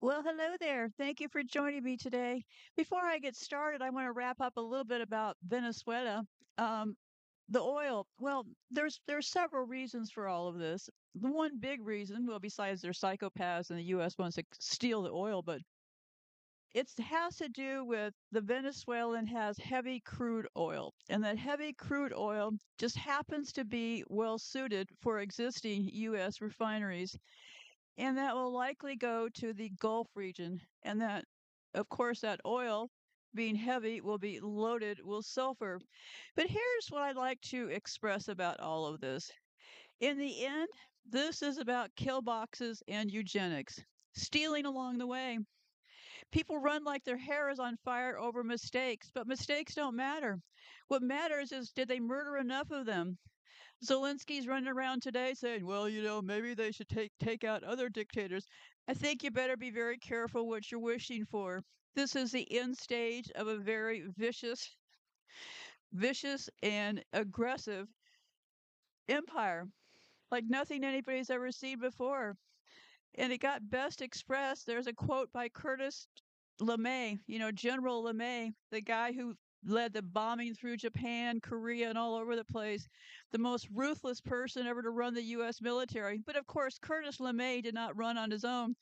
Well, hello there. Thank you for joining me today. Before I get started, I want to wrap up a little bit about Venezuela. Um, the oil. Well, there's several reasons for all of this. The one big reason, well, besides they're psychopaths and the U.S. wants to steal the oil, but it has to do with the Venezuelan has heavy crude oil, and that heavy crude oil just happens to be well suited for existing U.S. refineries, and that will likely go to the Gulf region. And that, of course, that oil being heavy will be loaded with sulfur. But here's what I'd like to express about all of this. In the end, this is about kill boxes and eugenics, stealing along the way. People run like their hair is on fire over mistakes, but mistakes don't matter. What matters is, did they murder enough of them? Zelensky's running around today saying, well, maybe they should take out other dictators. I think you better be very careful what you're wishing for. This is the end stage of a very vicious and aggressive empire, like nothing anybody's ever seen before. And it got best expressed. There's a quote by Curtis LeMay, General LeMay, the guy who led the bombing through Japan, Korea, and all over the place, the most ruthless person ever to run the U.S. military. But of course, Curtis LeMay did not run on his own.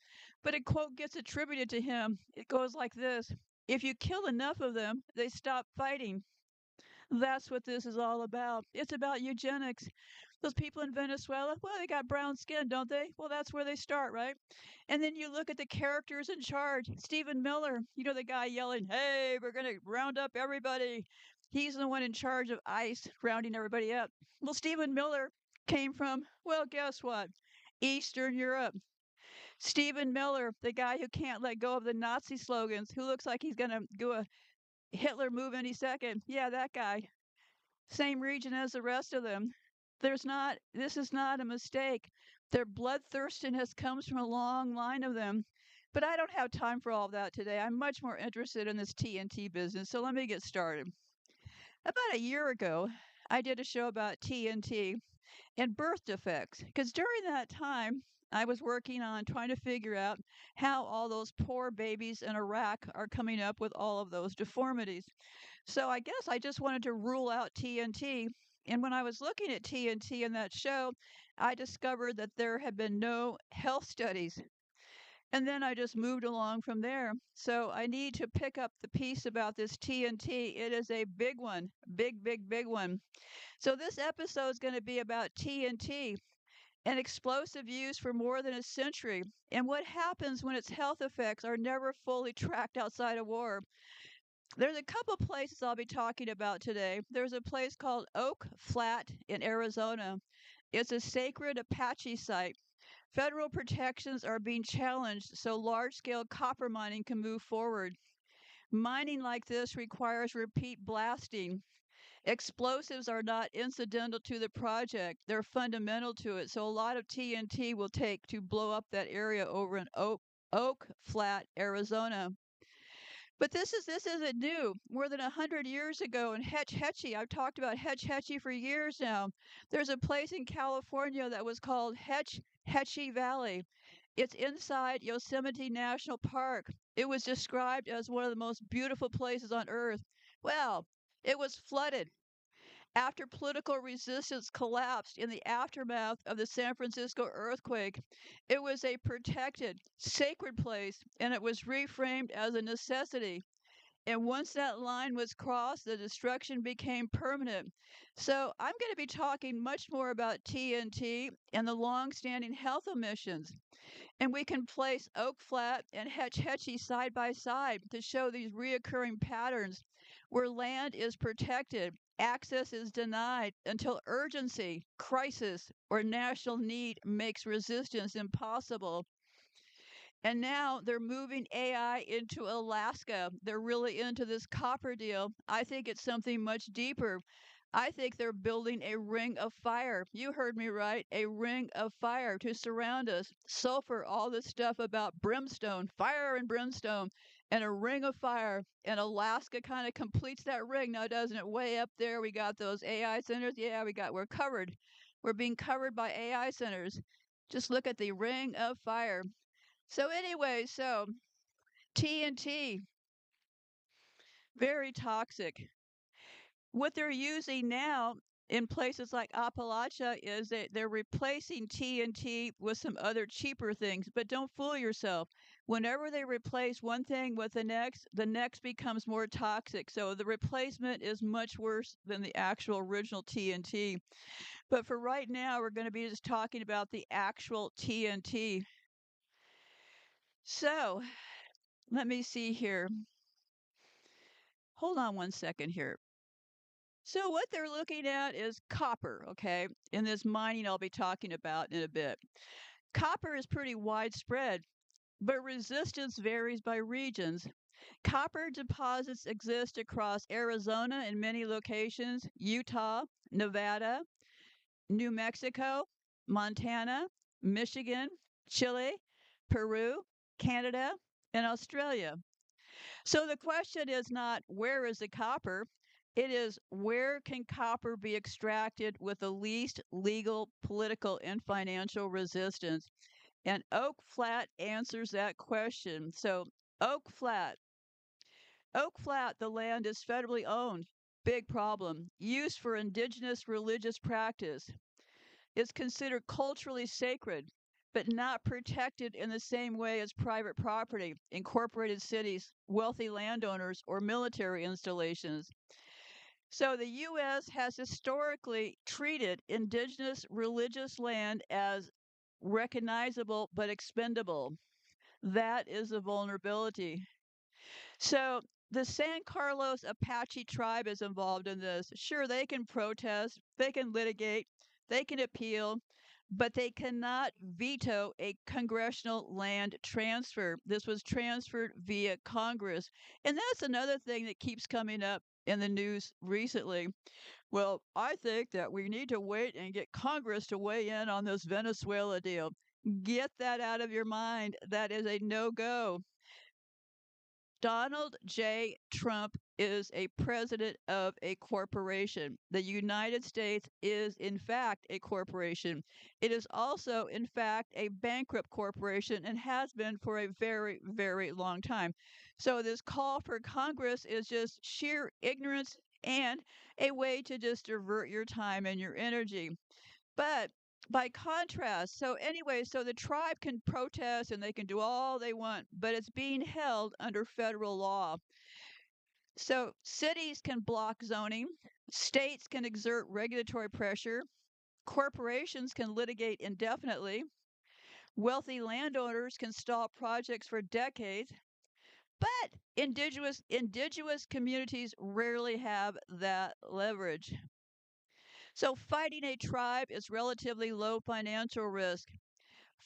But a quote gets attributed to him. It goes like this: if you kill enough of them, they stop fighting. That's what this is all about. It's about eugenics. Those people in Venezuela, well, they got brown skin, don't they? Well, that's where they start, right? And then you look at the characters in charge. Stephen Miller, the guy yelling, hey, we're going to round up everybody. He's the one in charge of ICE, rounding everybody up. Well, Stephen Miller came from, well, guess what? Eastern Europe. Stephen Miller, the guy who can't let go of the Nazi slogans, who looks like he's going to do a Hitler move any second. Yeah, that guy. Same region as the rest of them. This is not a mistake. Their bloodthirstiness comes from a long line of them. But I don't have time for all of that today. I'm much more interested in this TNT business, so let me get started. About a year ago, I did a show about TNT and birth defects, because during that time, I was working on trying to figure out how all those poor babies in Iraq are coming up with all of those deformities. So I guess I just wanted to rule out TNT. And when I was looking at TNT in that show, I discovered that there had been no health studies. And then I just moved along from there. So I need to pick up the piece about this TNT. It is a big one, big one. So this episode is going to be about TNT and explosive use for more than a century, and what happens when its health effects are never fully tracked outside of war. There's a couple places I'll be talking about today. There's a place called Oak Flat in Arizona. It's a sacred Apache site. Federal protections are being challenged so large scale copper mining can move forward. Mining like this requires repeat blasting. Explosives are not incidental to the project, they're fundamental to it. So a lot of TNT will take to blow up that area over in Oak Flat, Arizona. But this isn't new. More than 100 years ago in Hetch Hetchy, I've talked about Hetch Hetchy for years now. There's a place in California that was called Hetch Hetchy Valley. It's inside Yosemite National Park. It was described as one of the most beautiful places on earth. Well, it was flooded after political resistance collapsed in the aftermath of the San Francisco earthquake. It was a protected, sacred place, and it was reframed as a necessity. And once that line was crossed, the destruction became permanent. So I'm going to be talking much more about TNT and the long-standing health emissions. And we can place Oak Flat and Hetch Hetchy side by side to show these reoccurring patterns where land is protected, access is denied until urgency, crisis, or national need makes resistance impossible. And now they're moving AI into Alaska. They're really into this copper deal. I think it's something much deeper. I think they're building a ring of fire. You heard me right. A ring of fire to surround us. Sulfur, all this stuff about brimstone, fire and brimstone. and a ring of fire. And Alaska kind of completes that ring now, doesn't it? Way up there, we got those AI centers. Yeah, we're covered. We're being covered by AI centers. Just look at the ring of fire. So anyway, so TNT, very toxic. What they're using now in places like Appalachia is that they're replacing TNT with some other cheaper things. But don't fool yourself. Whenever they replace one thing with the next becomes more toxic. So the replacement is much worse than the actual original TNT. But for right now, we're going to be just talking about the actual TNT. So let me see here. Hold on one second here. So what they're looking at is copper, okay? In this mining I'll be talking about in a bit. Copper is pretty widespread, but resistance varies by regions. Copper deposits exist across Arizona in many locations, Utah, Nevada, New Mexico, Montana, Michigan, Chile, Peru, Canada, and Australia. So the question is not where is the copper? It is where can copper be extracted with the least legal, political, and financial resistance? And Oak Flat answers that question. So, Oak Flat. Oak Flat, the land is federally owned. Big problem. Used for indigenous religious practice. It's considered culturally sacred, but not protected in the same way as private property, incorporated cities, wealthy landowners, or military installations. So the U.S. has historically treated indigenous religious land as recognizable but expendable. That is a vulnerability. So the San Carlos Apache tribe is involved in this. Sure, they can protest, they can litigate, they can appeal, but they cannot veto a congressional land transfer. This was transferred via Congress. And that's another thing that keeps coming up in the news recently. Well, I think that we need to wait and get Congress to weigh in on this Venezuela deal. Get that out of your mind. That is a no go. Donald J. Trump is a president of a corporation. The United States is, in fact, a corporation. It is also, in fact, a bankrupt corporation and has been for a very, very long time. So, this call for Congress is just sheer ignorance and a way to just divert your time and your energy. But by contrast, so anyway, so the tribe can protest and they can do all they want, but it's being held under federal law. So cities can block zoning, states can exert regulatory pressure, corporations can litigate indefinitely, wealthy landowners can stall projects for decades, but indigenous communities rarely have that leverage. So fighting a tribe is relatively low financial risk.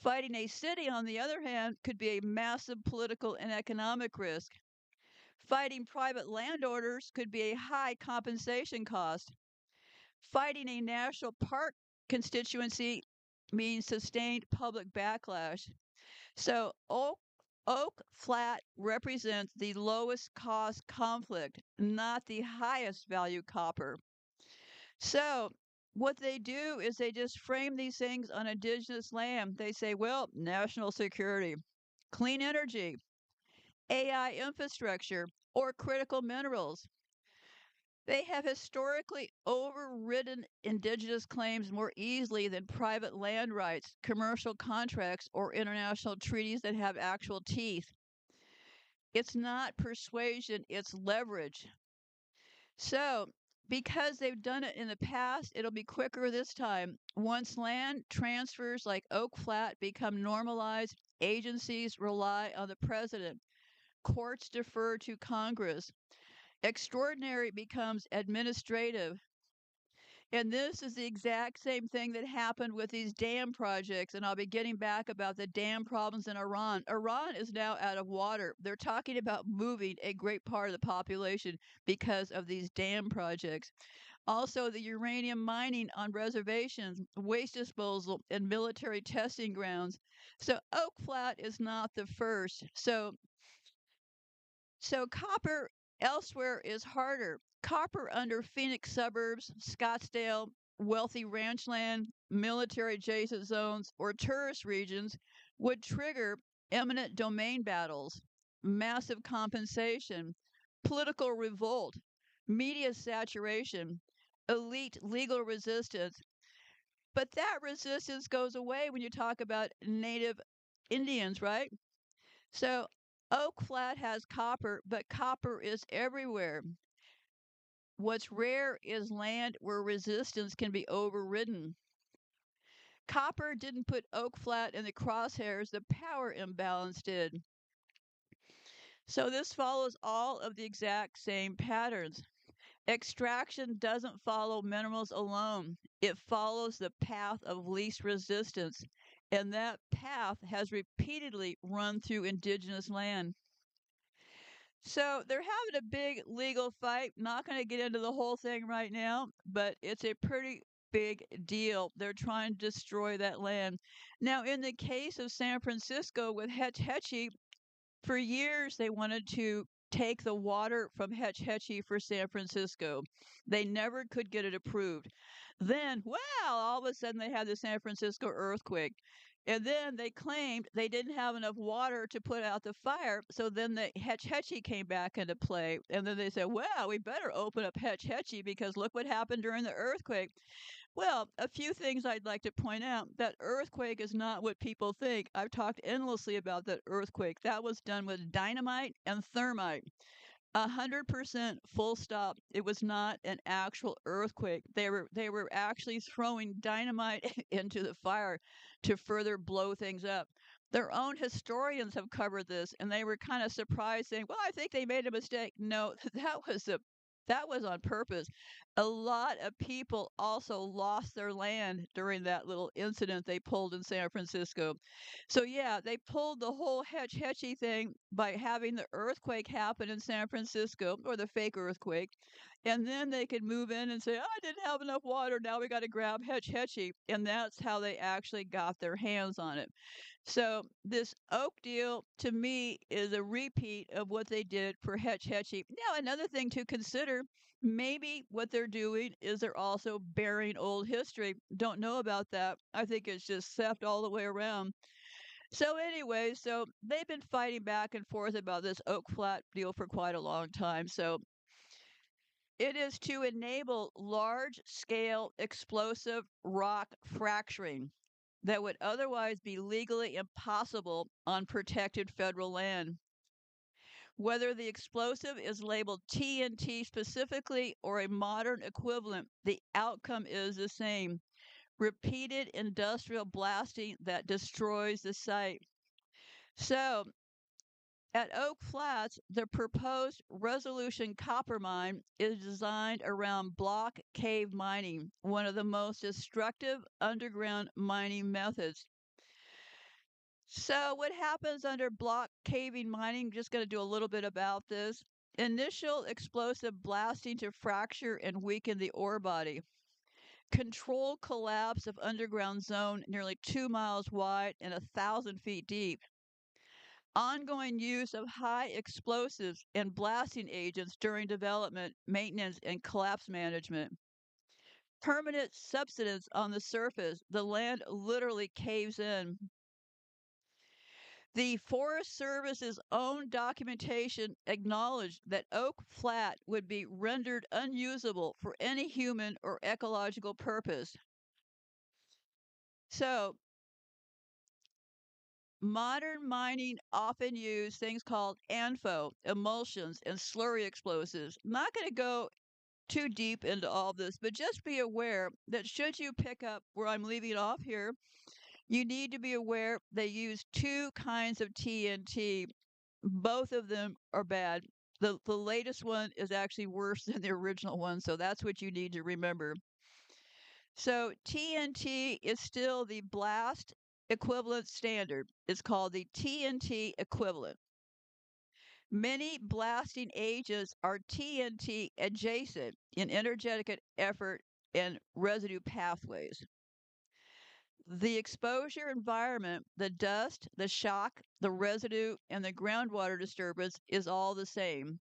Fighting a city, on the other hand, could be a massive political and economic risk. Fighting private landowners could be a high compensation cost. Fighting a national park constituency means sustained public backlash. So Oak Flat represents the lowest cost conflict, not the highest value copper. So what they do is they just frame these things on indigenous land. They say, well, national security, clean energy, AI infrastructure, or critical minerals. They have historically overridden indigenous claims more easily than private land rights, commercial contracts, or international treaties that have actual teeth. It's not persuasion, it's leverage. So, because they've done it in the past, it'll be quicker this time. Once land transfers like Oak Flat become normalized, agencies rely on the president. Courts defer to Congress. Extraordinary becomes administrative. And this is the exact same thing that happened with these dam projects. And I'll be getting back about the dam problems in Iran. Iran is now out of water. They're talking about moving a great part of the population because of these dam projects. Also, the uranium mining on reservations, waste disposal, and military testing grounds. So, Oak Flat is not the first. So, So copper elsewhere is harder. Copper under Phoenix suburbs, Scottsdale, wealthy ranch land, military adjacent zones, or tourist regions would trigger eminent domain battles, massive compensation, political revolt, media saturation, elite legal resistance. But that resistance goes away when you talk about native Indians, right? So Oak Flat has copper, but copper is everywhere. What's rare is land where resistance can be overridden. Copper didn't put Oak Flat in the crosshairs, the power imbalance did. So this follows all of the exact same patterns. Extraction doesn't follow minerals alone, it follows the path of least resistance. And that path has repeatedly run through indigenous land. So they're having a big legal fight. Not going to get into the whole thing right now, but it's a pretty big deal. They're trying to destroy that land. Now, in the case of San Francisco with Hetch Hetchy, for years they wanted to take the water from Hetch Hetchy for San Francisco. They never could get it approved. Then, wow, all of a sudden they had the San Francisco earthquake. And then they claimed they didn't have enough water to put out the fire. So then the Hetch Hetchy came back into play. And then they said, well, we better open up Hetch Hetchy because look what happened during the earthquake. Well, a few things I'd like to point out. That earthquake is not what people think. I've talked endlessly about that earthquake. That was done with dynamite and thermite. 100% full stop. It was not an actual earthquake. They were actually throwing dynamite into the fire to further blow things up. Their own historians have covered this, and they were kind of surprised, saying, "Well, I think they made a mistake." No, that was on purpose. A lot of people also lost their land during that little incident they pulled in San Francisco. So yeah, they pulled the whole Hetch Hetchy thing by having the earthquake happen in San Francisco, or the fake earthquake, and then they could move in and say, "Oh, I didn't have enough water. Now we got to grab Hetch Hetchy," and that's how they actually got their hands on it. So this oak deal to me is a repeat of what they did for Hetch Hetchy. Now another thing to consider, maybe what they're doing is they're also burying old history. Don't know about that. I think it's just theft all the way around. So anyway, so they've been fighting back and forth about this Oak Flat deal for quite a long time. So it is to enable large scale explosive rock fracturing that would otherwise be legally impossible on protected federal land. Whether the explosive is labeled TNT specifically or a modern equivalent, the outcome is the same: repeated industrial blasting that destroys the site. So, at Oak Flats, the proposed Resolution copper mine is designed around block cave mining, one of the most destructive underground mining methods. So, what happens under block caving mining? Just going to do a little bit about this. Initial explosive blasting to fracture and weaken the ore body. Controlled collapse of underground zone nearly 2 miles wide and 1,000 feet deep. Ongoing use of high explosives and blasting agents during development, maintenance, and collapse management. Permanent subsidence on the surface. The land literally caves in. The Forest Service's own documentation acknowledged that Oak Flat would be rendered unusable for any human or ecological purpose. So, modern mining often use things called ANFO, emulsions, and slurry explosives. I'm not going to go too deep into all this, but just be aware that should you pick up where I'm leaving off here, you need to be aware they use two kinds of TNT. Both of them are bad. The latest one is actually worse than the original one, so that's what you need to remember. So TNT is still the blast equivalent standard. It's called the TNT equivalent. Many blasting agents are TNT adjacent in energetic effort and residue pathways. The exposure environment, the dust, the shock, the residue, and the groundwater disturbance is all the same.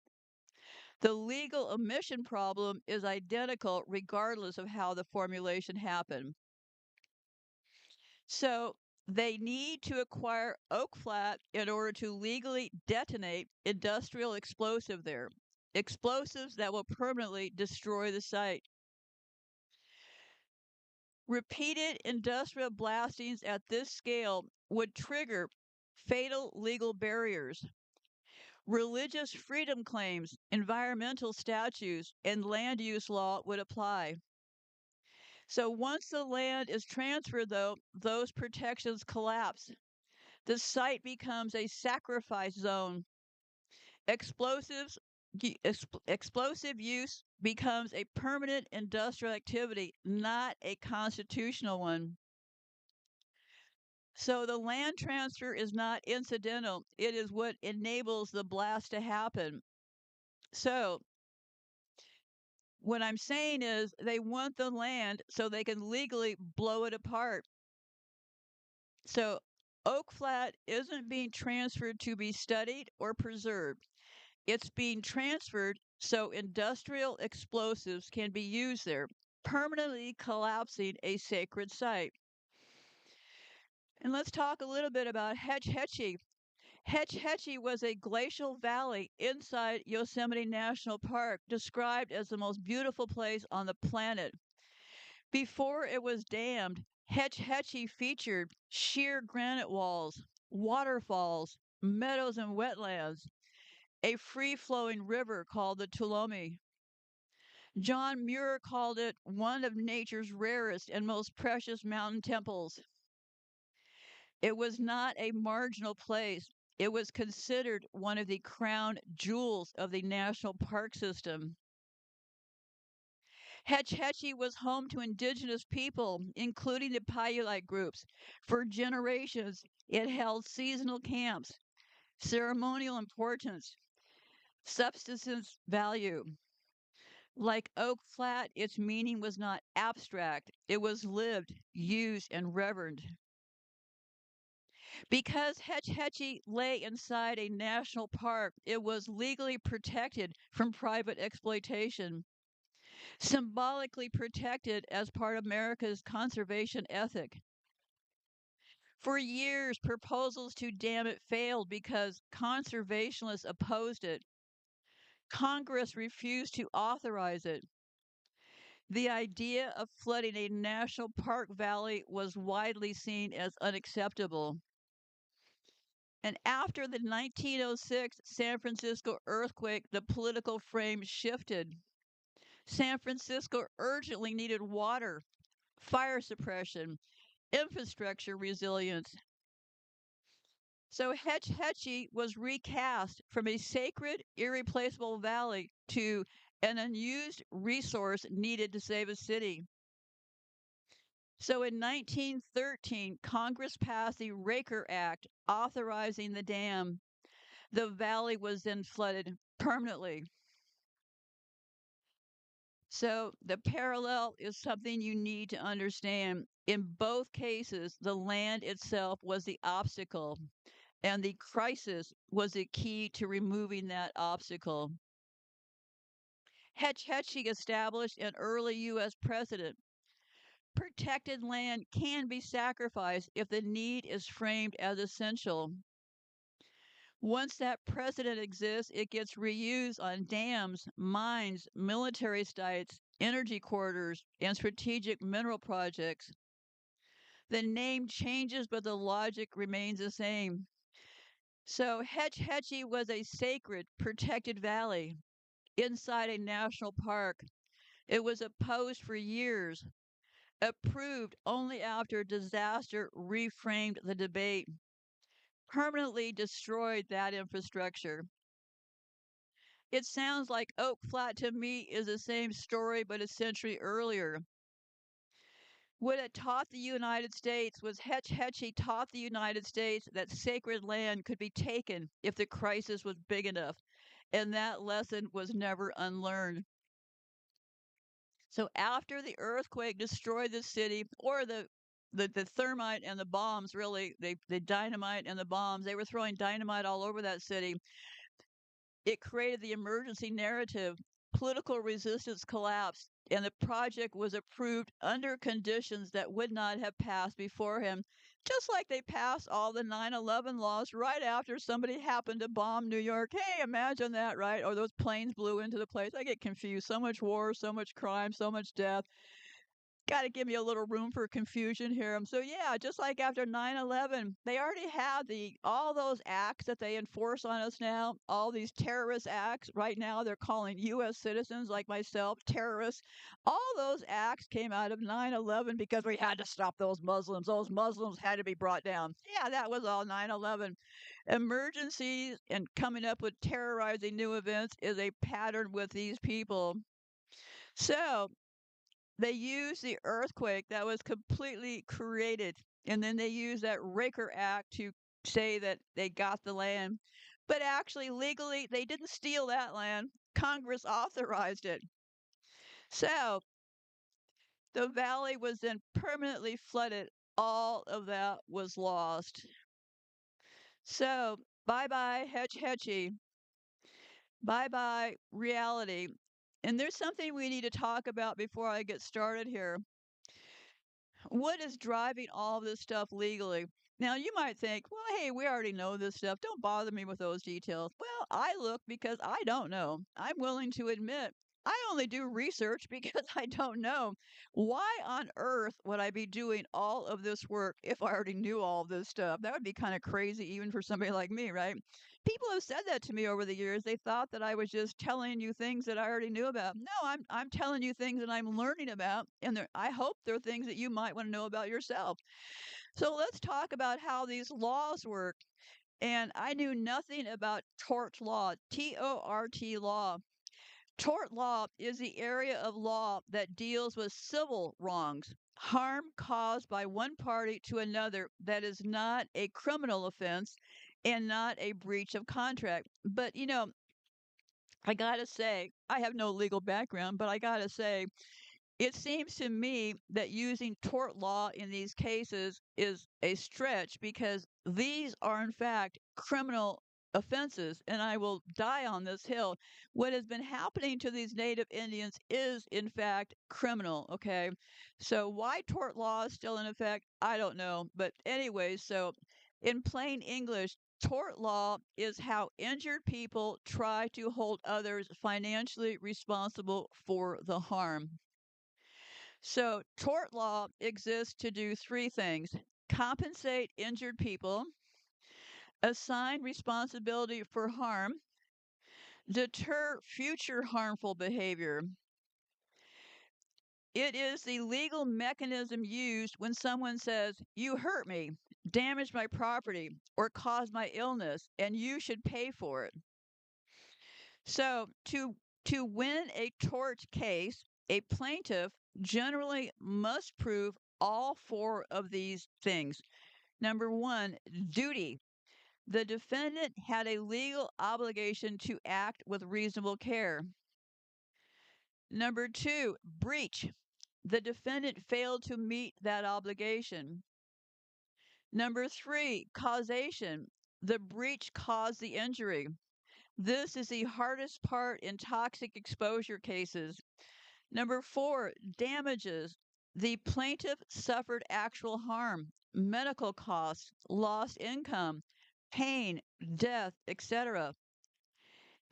The legal emission problem is identical regardless of how the formulation happened. So they need to acquire oak flat in order to legally detonate industrial explosive there. Explosives that will permanently destroy the site. Repeated industrial blastings at this scale would trigger fatal legal barriers. Religious freedom claims, environmental statutes, and land use law would apply. So once the land is transferred, though, those protections collapse. The site becomes a sacrifice zone. Explosives, explosive use becomes a permanent industrial activity, not a constitutional one. So the land transfer is not incidental, it is what enables the blast to happen. So what I'm saying is they want the land so they can legally blow it apart. So Oak Flat isn't being transferred to be studied or preserved. It's being transferred so industrial explosives can be used there, permanently collapsing a sacred site. And let's talk a little bit about Hetch Hetchy. Hetch Hetchy was a glacial valley inside Yosemite National Park, described as the most beautiful place on the planet. Before it was dammed, Hetch Hetchy featured sheer granite walls, waterfalls, meadows and wetlands, a free flowing river called the Tuolumne. John Muir called it one of nature's rarest and most precious mountain temples. It was not a marginal place. It was considered one of the crown jewels of the national park system. Hetch Hetchy was home to indigenous people, including the Paiute groups. For generations, it held seasonal camps, ceremonial importance, subsistence value. Like Oak Flat, its meaning was not abstract, it was lived, used, and reverenced. Because Hetch Hetchy lay inside a national park, it was legally protected from private exploitation, symbolically protected as part of America's conservation ethic. For years, proposals to dam it failed because conservationists opposed it. Congress refused to authorize it. The idea of flooding a national park valley was widely seen as unacceptable. And after the 1906 San Francisco earthquake, the political frame shifted. San Francisco urgently needed water, fire suppression, infrastructure resilience. So Hetch Hetchy was recast from a sacred, irreplaceable valley to an unused resource needed to save a city. So in 1913, Congress passed the Raker Act authorizing the dam. The valley was then flooded permanently. So the parallel is something you need to understand. In both cases, the land itself was the obstacle, and the crisis was the key to removing that obstacle. Hetch Hetchy established an early U.S. precedent. Protected land can be sacrificed if the need is framed as essential. Once that precedent exists, it gets reused on dams, mines, military sites, energy corridors, and strategic mineral projects. The name changes, but the logic remains the same. So Hetch Hetchy was a sacred, protected valley inside a national park. It was opposed for years, approved only after disaster reframed the debate, permanently destroyed that infrastructure. It sounds like Oak Flat to me is the same story, but a century earlier. What it taught the United States was Hetch Hetchy taught the United States that sacred land could be taken if the crisis was big enough, and that lesson was never unlearned. So after the earthquake destroyed the city, or the the thermite and the bombs really the dynamite and the bombs, they were throwing dynamite all over that city. It created the emergency narrative. Political resistance collapsed, and the project was approved under conditions that would not have passed before him. Just like they passed all the 9/11 laws right after somebody happened to bomb New York. Hey, imagine that, right? Or those planes blew into the place. I get confused. So much war, so much crime, so much death. Got to give me a little room for confusion here. So yeah, just like after 9/11, they already had the all those acts that they enforce on us now, all these terrorist acts. Right now they're calling US citizens like myself terrorists. All those acts came out of 9/11 because we had to stop those Muslims. Those Muslims had to be brought down. Yeah, that was all 9/11. Emergencies and coming up with terrorizing new events is a pattern with these people. So, they used the earthquake that was completely created, and then they used that Raker Act to say that they got the land. But actually, legally, they didn't steal that land. Congress authorized it. So the valley was then permanently flooded. All of that was lost. So bye bye, Hetch Hetchy. Bye bye, reality. And there's something we need to talk about before I get started here. What is driving all this stuff legally? Now, you might think, well, hey, we already know this stuff. Don't bother me with those details. Well, I look because I don't know. I'm willing to admit I only do research because I don't know. Why on earth would I be doing all of this work if I already knew all of this stuff? That would be kind of crazy, even for somebody like me, right? People have said that to me over the years. They thought that I was just telling you things that I already knew about. No, I'm telling you things that I'm learning about, and I hope they're things that you might want to know about yourself. So let's talk about how these laws work. And I knew nothing about tort law, TORT law. Tort law is the area of law that deals with civil wrongs, harm caused by one party to another that is not a criminal offense and not a breach of contract. But, I got to say, I have no legal background, but I got to say, it seems to me that using tort law in these cases is a stretch because these are, in fact, criminal offenses, and I will die on this hill. What has been happening to these Native Indians is, in fact, criminal, okay? So, why tort law is still in effect, I don't know. But, anyway, so in plain English, tort law is how injured people try to hold others financially responsible for the harm. So, tort law exists to do three things: compensate injured people, assign responsibility for harm, deter future harmful behavior. It is the legal mechanism used when someone says, "You hurt me, damaged my property, or caused my illness, and you should pay for it." So, to win a tort case, a plaintiff generally must prove all four of these things. Number one, duty. The defendant had a legal obligation to act with reasonable care. Number two, breach. The defendant failed to meet that obligation. Number three, causation. The breach caused the injury. This is the hardest part in toxic exposure cases. Number four, damages. The plaintiff suffered actual harm, medical costs, lost income, pain, death, etc.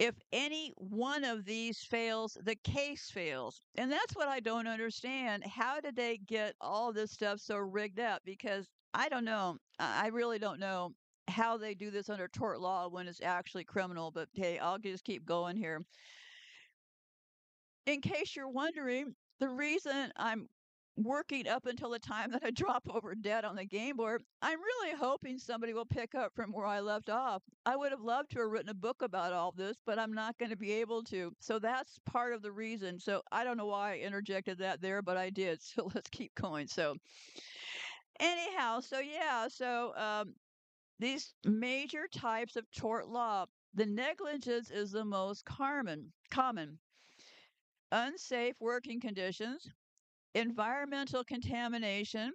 If any one of these fails, the case fails. And that's what I don't understand. How did they get all this stuff so rigged up? Because I don't know. I really don't know how they do this under tort law when it's actually criminal. But hey, I'll just keep going here. In case you're wondering, the reason I'm working up until the time that I drop over dead on the game board, I'm really hoping somebody will pick up from where I left off. I would have loved to have written a book about all this, but I'm not going to be able to. So that's part of the reason. So I don't know why I interjected that there, but I did. So let's keep going. So anyhow, so yeah, so these major types of tort law, the negligence is the most common. Unsafe working conditions, environmental contamination,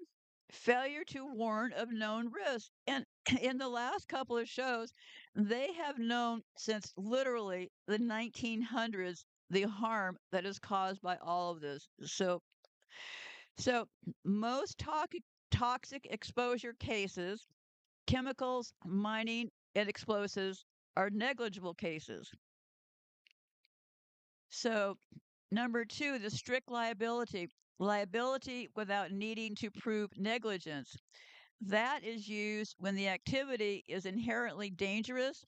failure to warn of known risks. And in the last couple of shows, they have known since literally the 1900s the harm that is caused by all of this. So most toxic exposure cases, chemicals, mining, and explosives are negligible cases. So number two, the strict liability. Liability without needing to prove negligence. That is used when the activity is inherently dangerous.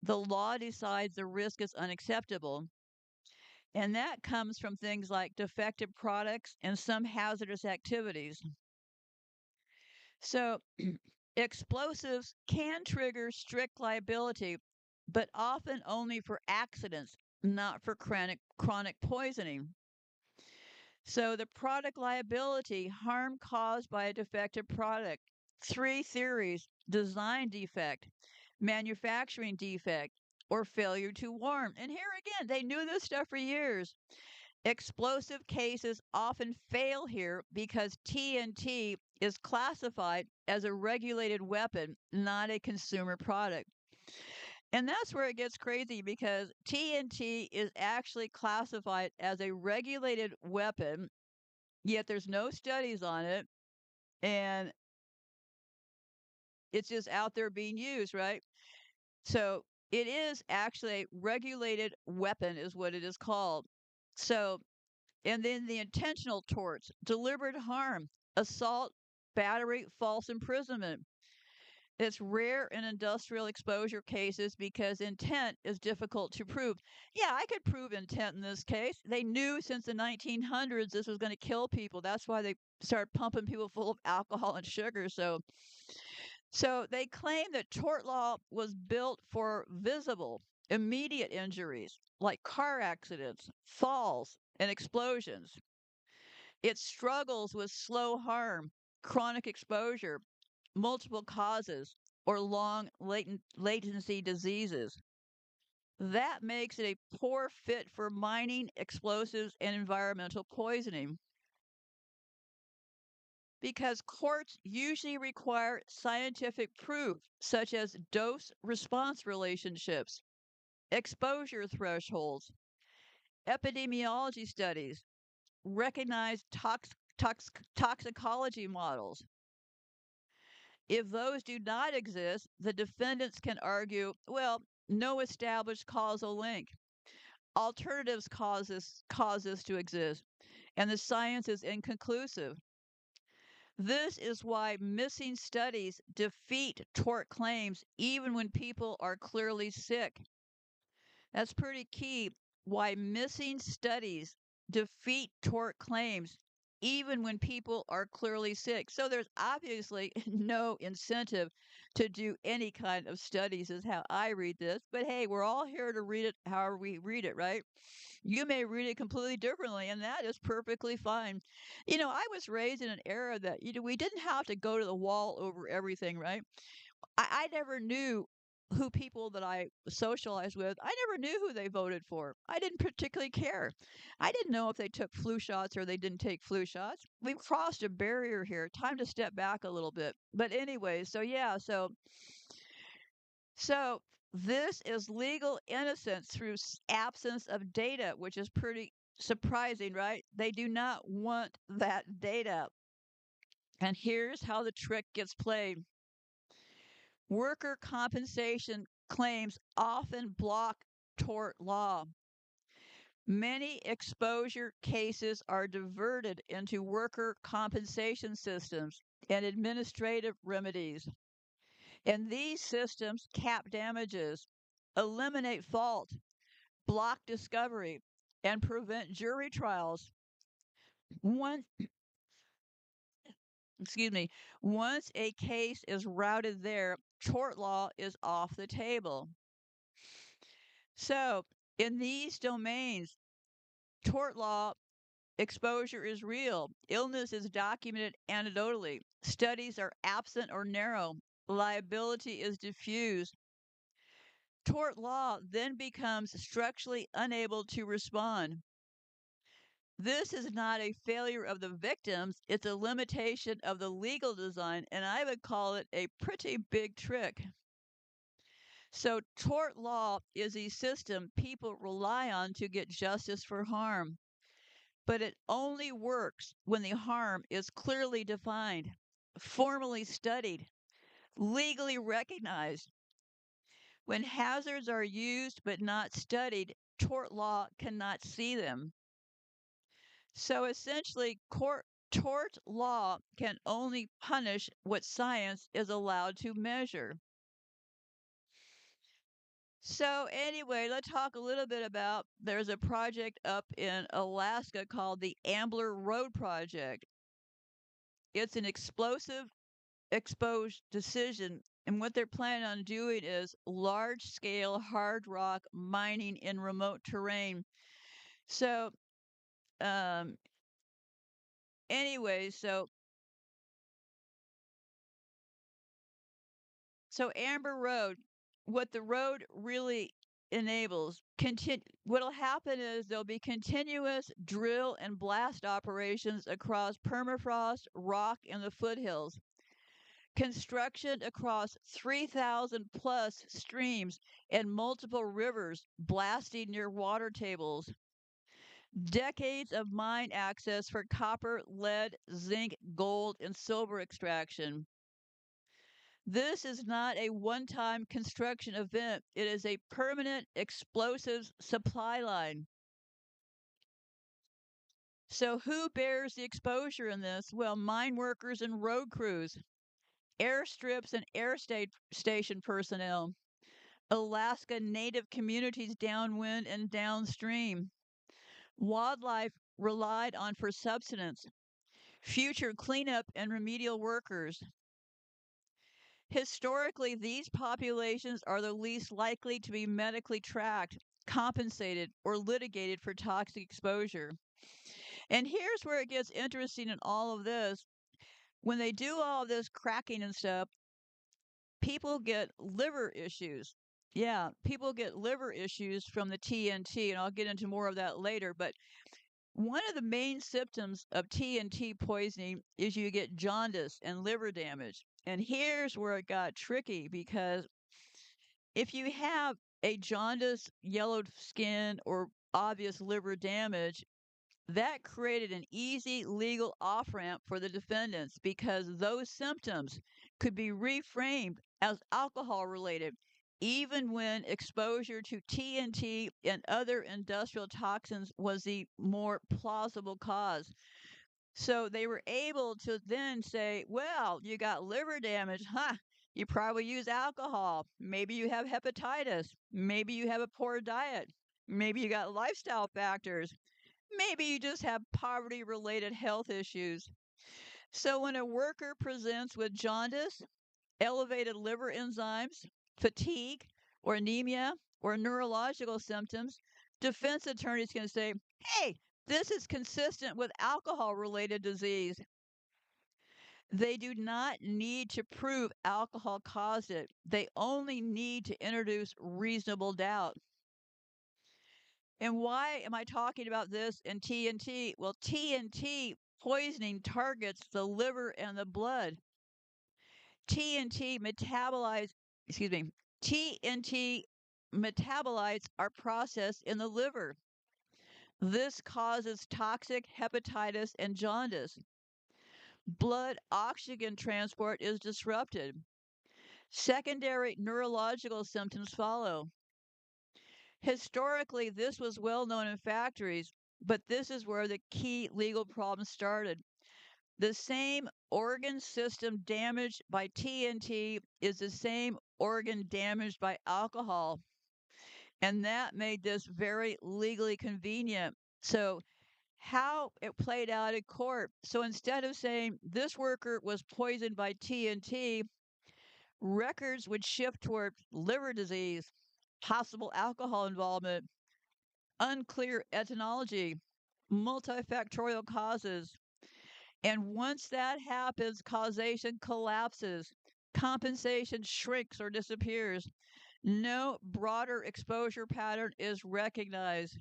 The law decides the risk is unacceptable. And that comes from things like defective products and some hazardous activities. So, explosives can trigger strict liability, but often only for accidents, not for chronic poisoning. So, the product liability, harm caused by a defective product. Three theories: design defect, manufacturing defect, or failure to warn. And here again, they knew this stuff for years. Explosive cases often fail here because TNT is classified as a regulated weapon, not a consumer product. And that's where it gets crazy because TNT is actually classified as a regulated weapon, yet there's no studies on it. And it's just out there being used, right? So it is actually a regulated weapon, is what it is called. So, and then the intentional torts, deliberate harm, assault, battery, false imprisonment. It's rare in industrial exposure cases because intent is difficult to prove. Yeah, I could prove intent in this case. They knew since the 1900s this was going to kill people. That's why they started pumping people full of alcohol and sugar. So they claim that tort law was built for visible, immediate injuries like car accidents, falls, and explosions. It struggles with slow harm, chronic exposure, multiple causes, or long latency diseases. That makes it a poor fit for mining, explosives, and environmental poisoning because courts usually require scientific proof, such as dose response relationships, exposure thresholds, epidemiology studies, recognized toxicology models. If those do not exist, the defendants can argue, well, no established causal link. Alternatives cause this to exist, and the science is inconclusive. This is why missing studies defeat tort claims even when people are clearly sick. That's pretty key. Why missing studies defeat tort claims even when people are clearly sick. So there's obviously no incentive to do any kind of studies, is how I read this. But hey, we're all here to read it however we read it, right? You may read it completely differently, and that is perfectly fine. I was raised in an era that, we didn't have to go to the wall over everything, right? I never knew who people that I socialized with, I never knew who they voted for. I didn't particularly care. I didn't know if they took flu shots or they didn't take flu shots. We've crossed a barrier here. Time to step back a little bit. But anyway, so yeah, so this is legal innocence through absence of data, which is pretty surprising, right? They do not want that data. And here's how the trick gets played. Worker compensation claims often block tort law. Many exposure cases are diverted into worker compensation systems and administrative remedies. And these systems cap damages, eliminate fault, block discovery, and prevent jury trials. One, excuse me, once a case is routed there, tort law is off the table. So, in these domains, tort law exposure is real. Illness is documented anecdotally. Studies are absent or narrow. Liability is diffuse. Tort law then becomes structurally unable to respond. This is not a failure of the victims, it's a limitation of the legal design, and I would call it a pretty big trick. So, tort law is a system people rely on to get justice for harm, but it only works when the harm is clearly defined, formally studied, legally recognized. When hazards are used but not studied, tort law cannot see them. So essentially, tort law can only punish what science is allowed to measure. So, anyway, let's talk a little bit about there's a project up in Alaska called the Ambler Road Project. It's an explosive exposed decision. And what they're planning on doing is large scale hard rock mining in remote terrain. So, um, anyway, so Amber Road, what the road really enables, what'll happen is there'll be continuous drill and blast operations across permafrost, rock, and the foothills. Construction across 3,000 plus streams and multiple rivers blasting near water tables. Decades of mine access for copper, lead, zinc, gold, and silver extraction. This is not a one time construction event, it is a permanent explosives supply line. So, who bears the exposure in this? Well, mine workers and road crews, airstrips and station personnel, Alaska Native communities downwind and downstream. Wildlife relied on for subsistence, future cleanup and remedial workers. Historically, these populations are the least likely to be medically tracked, compensated, or litigated for toxic exposure. And here's where it gets interesting in all of this. When they do all of this cracking and stuff, people get liver issues. Yeah, people get liver issues from the TNT, and I'll get into more of that later. But one of the main symptoms of TNT poisoning is you get jaundice and liver damage. And here's where it got tricky because if you have a jaundice, yellowed skin, or obvious liver damage, that created an easy legal off ramp for the defendants because those symptoms could be reframed as alcohol related, even when exposure to TNT and other industrial toxins was the more plausible cause. So they were able to then say, well, you got liver damage, huh? You probably use alcohol. Maybe you have hepatitis. Maybe you have a poor diet. Maybe you got lifestyle factors. Maybe you just have poverty related health issues. So when a worker presents with jaundice, elevated liver enzymes, fatigue, or anemia, or neurological symptoms, defense attorneys can say, hey, this is consistent with alcohol related disease. They do not need to prove alcohol caused it. They only need to introduce reasonable doubt. And why am I talking about this in TNT? Well, TNT poisoning targets the liver and the blood. TNT metabolites, excuse me, TNT metabolites are processed in the liver. This causes toxic hepatitis and jaundice. Blood oxygen transport is disrupted. Secondary neurological symptoms follow. Historically, this was well known in factories, but this is where the key legal problem started. The same organ system damaged by TNT is the same organ damaged by alcohol. And that made this very legally convenient. So, how it played out in court. So, instead of saying this worker was poisoned by TNT, records would shift toward liver disease, possible alcohol involvement, unclear etiology, multifactorial causes. And once that happens, causation collapses, compensation shrinks or disappears. No broader exposure pattern is recognized.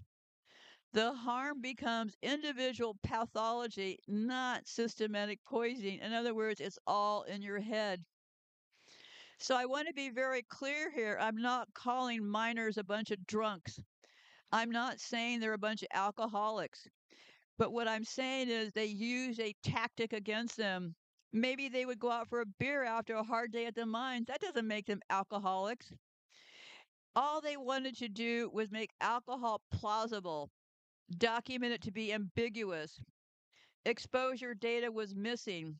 The harm becomes individual pathology, not systematic poisoning. In other words, it's all in your head. So I want to be very clear here. I'm not calling minors a bunch of drunks. I'm not saying they're a bunch of alcoholics. But what I'm saying is they use a tactic against them. Maybe they would go out for a beer after a hard day at the mines. That doesn't make them alcoholics. All they wanted to do was make alcohol plausible, document it to be ambiguous. Exposure data was missing.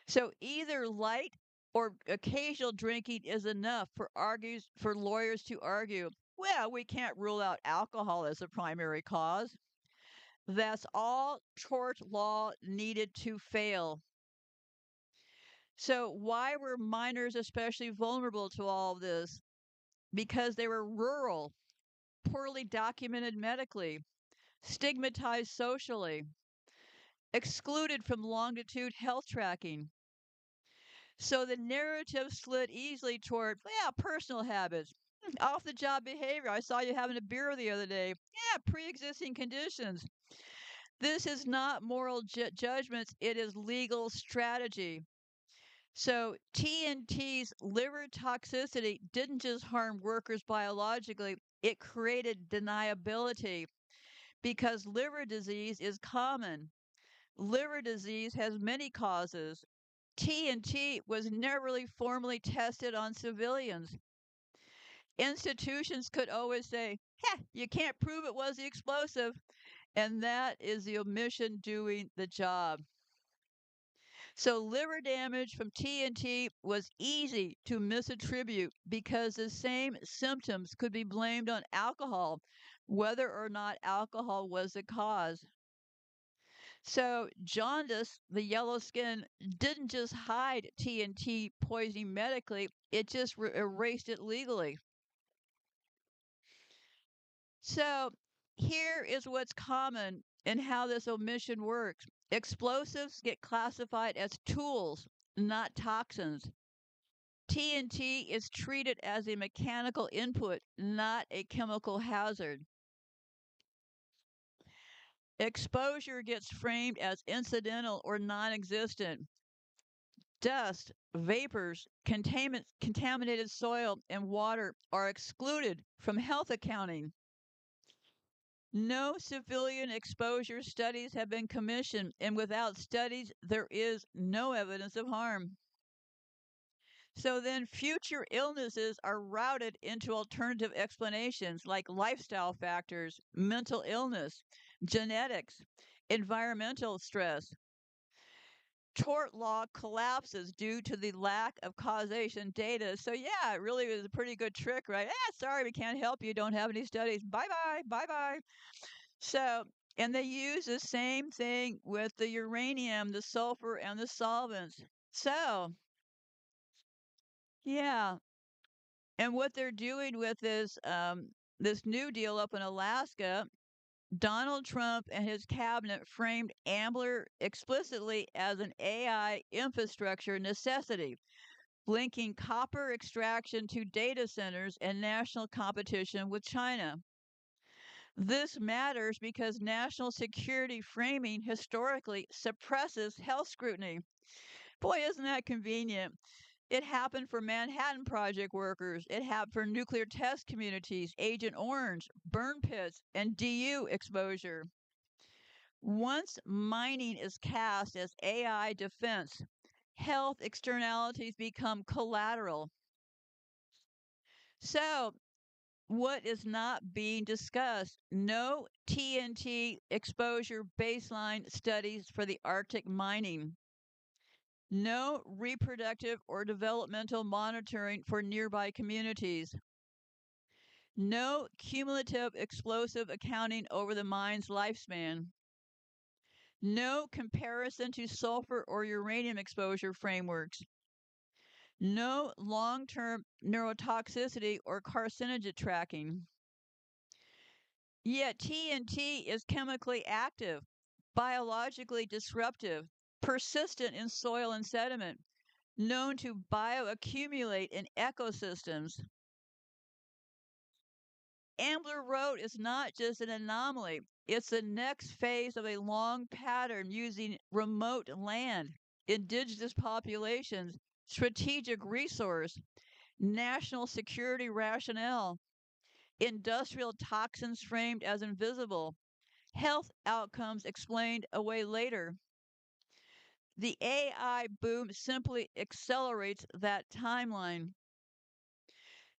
So either light or occasional drinking is enough for lawyers to argue, well, we can't rule out alcohol as a primary cause. That's all tort law needed to fail. So why were minors especially vulnerable to all of this? Because they were rural, poorly documented medically, stigmatized socially, excluded from longitude health tracking. So the narrative slid easily toward, yeah, personal habits, off the job behavior. I saw you having a beer the other day. Yeah, pre existing conditions. This is not moral judgments, it is legal strategy. So TNT's liver toxicity didn't just harm workers biologically, it created deniability because liver disease is common. Liver disease has many causes. TNT was never really formally tested on civilians. Institutions could always say, you can't prove it was the explosive. And that is the omission doing the job. So liver damage from TNT was easy to misattribute because the same symptoms could be blamed on alcohol, whether or not alcohol was the cause. So jaundice, the yellow skin, didn't just hide TNT poisoning medically, it just erased it legally. So here is what's common in how this omission works. Explosives get classified as tools, not toxins. TNT is treated as a mechanical input, not a chemical hazard. Exposure gets framed as incidental or non existent. Dust, vapors, contaminated soil, and water are excluded from health accounting. No civilian exposure studies have been commissioned, and without studies, there is no evidence of harm. So then future illnesses are routed into alternative explanations like lifestyle factors, mental illness, genetics, environmental stress. Tort law collapses due to the lack of causation data. So, yeah, it really was a pretty good trick, right? Sorry, we can't help you. Don't have any studies. Bye bye. Bye bye. So, and they use the same thing with the uranium, the sulfur, and the solvents. So, yeah. And what they're doing with this new deal up in Alaska, Donald Trump and his cabinet framed Ambler explicitly as an AI infrastructure necessity, linking copper extraction to data centers and national competition with China. This matters because national security framing historically suppresses health scrutiny. Boy, isn't that convenient? It happened for Manhattan Project workers. It happened for nuclear test communities, Agent Orange, burn pits, and DU exposure. Once mining is cast as AI defense, health externalities become collateral. So, what is not being discussed? No TNT exposure baseline studies for the Arctic mining. No reproductive or developmental monitoring for nearby communities. No cumulative explosive accounting over the mine's lifespan. No comparison to sulfur or uranium exposure frameworks. No long term neurotoxicity or carcinogen tracking. Yet TNT is chemically active, biologically disruptive, persistent in soil and sediment, known to bioaccumulate in ecosystems. Ambler Road is not just an anomaly, It's the next phase of a long pattern using remote land, indigenous populations, strategic resource, national security rationale, industrial toxins framed as invisible, health outcomes explained away later. The AI boom simply accelerates that timeline.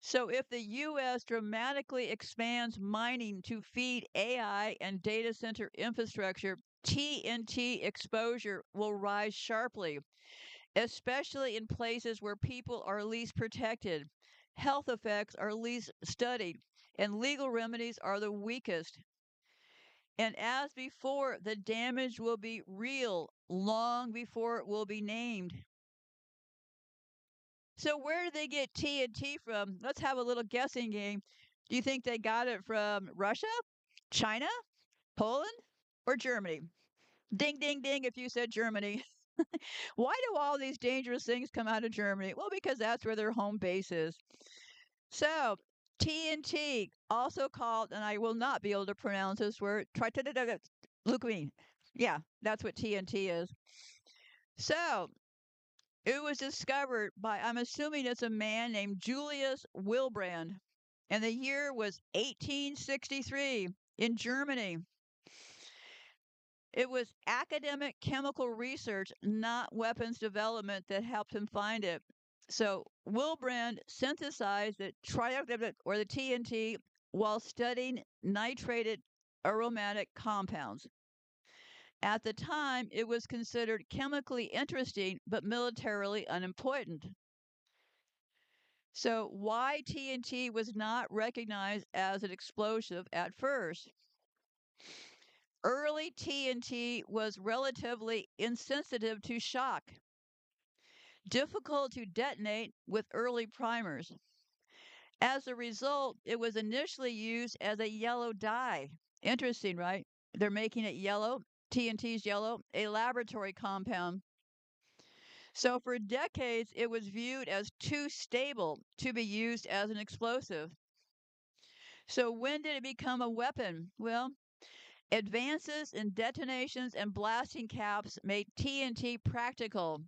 So, if the U.S. dramatically expands mining to feed AI and data center infrastructure, TNT exposure will rise sharply, especially in places where people are least protected, health effects are least studied, and legal remedies are the weakest. And as before, the damage will be real long before it will be named. So, where did they get TNT from? Let's have a little guessing game. Do you think they got it from Russia, China, Poland, or Germany? Ding, ding, ding if you said Germany. Why do all these dangerous things come out of Germany? Well, because that's where their home base is. So, TNT, also called, and I will not be able to pronounce this word, leukemia. Yeah, that's what TNT is. So, it was discovered by, I'm assuming it's a man named Julius Wilbrand, and the year was 1863 in Germany. It was academic chemical research, not weapons development, that helped him find it. So Wilbrand synthesized the or the TNT while studying nitrated aromatic compounds. At the time, it was considered chemically interesting but militarily unimportant. So, why TNT was not recognized as an explosive at first? Early TNT was relatively insensitive to shock, difficult to detonate with early primers. As a result, it was initially used as a yellow dye. Interesting, right? They're making it yellow. TNT's yellow, a laboratory compound. So, for decades, it was viewed as too stable to be used as an explosive. So, when did it become a weapon? Well, advances in detonations and blasting caps made TNT practical.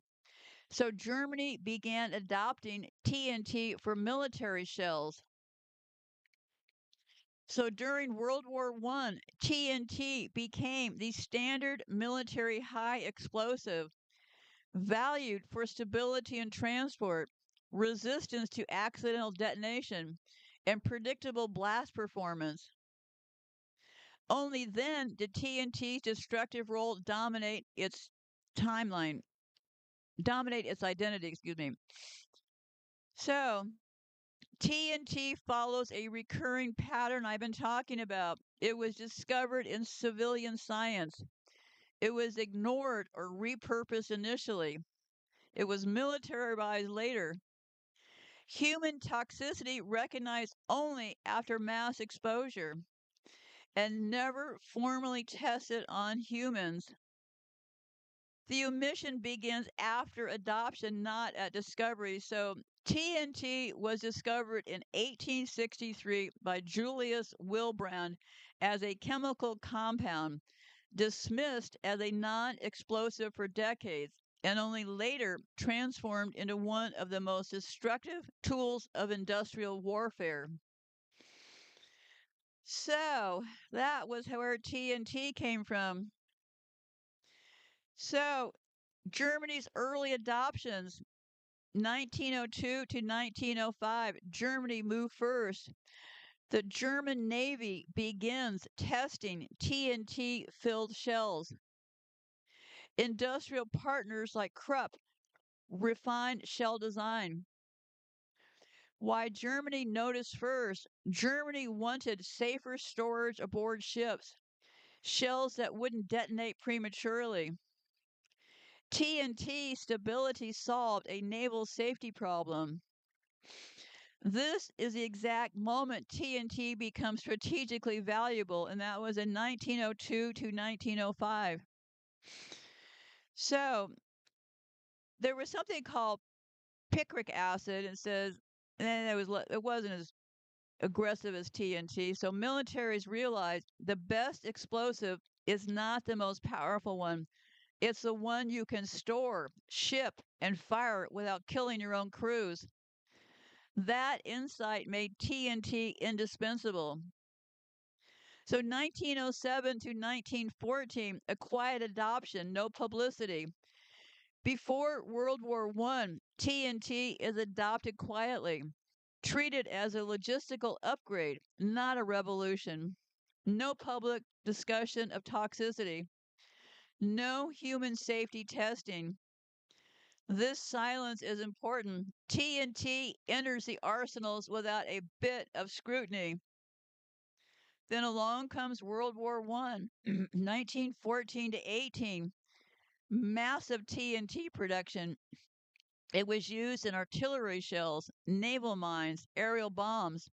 So, Germany began adopting TNT for military shells. So, during World War I, TNT became the standard military high explosive, valued for stability and transport, resistance to accidental detonation, and predictable blast performance. Only then did TNT's destructive role timeline, dominate its identity, excuse me. So, TNT follows a recurring pattern I've been talking about. It was discovered in civilian science. It was ignored or repurposed initially. It was militarized later. Human toxicity recognized only after mass exposure and never formally tested on humans. The omission begins after adoption, not at discovery. So TNT was discovered in 1863 by Julius Wilbrand as a chemical compound, dismissed as a non explosive for decades, and only later transformed into one of the most destructive tools of industrial warfare. So that was where TNT came from. So Germany's early adoptions, 1902 to 1905, Germany moved first. The German Navy begins testing TNT filled shells. Industrial partners like Krupp refined shell design. Why Germany noticed first? Germany wanted safer storage aboard ships, shells that wouldn't detonate prematurely. TNT stability solved a naval safety problem. This is the exact moment TNT becomes strategically valuable, and that was in 1902 to 1905. So there was something called picric acid, and says, and it wasn't as aggressive as TNT. So militaries realize the best explosive is not the most powerful one. It's the one you can store, ship, and fire without killing your own crews. That insight made TNT indispensable. So 1907 to 1914, a quiet adoption, no publicity. Before World War I, TNT is adopted quietly, treated as a logistical upgrade, not a revolution. No public discussion of toxicity. No human safety testing. This silence is important. TNT enters the arsenals without a bit of scrutiny. Then along comes World War I, 1914 to 18. Massive TNT production. It was used in artillery shells, naval mines, aerial bombs.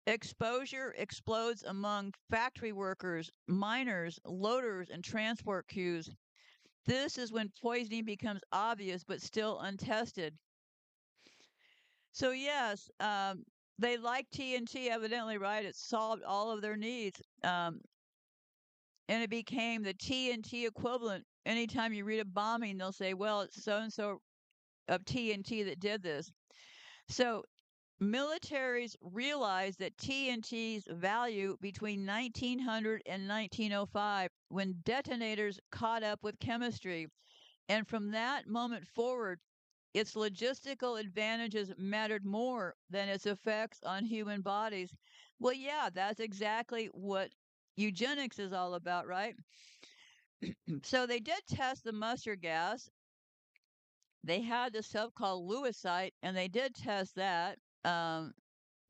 Exposure explodes among factory workers, miners, loaders, and transport crews. This is when poisoning becomes obvious but still untested. So, yes, they like TNT, evidently, right? It solved all of their needs. And it became the TNT equivalent. Anytime you read a bombing, they'll say, well, it's so and so of TNT that did this. So militaries realized that TNT's value between 1900 and 1905 when detonators caught up with chemistry. And from that moment forward, its logistical advantages mattered more than its effects on human bodies. Well, yeah, that's exactly what eugenics is all about, right? So they did test the mustard gas. They had this stuff called lewisite, and they did test that. Um,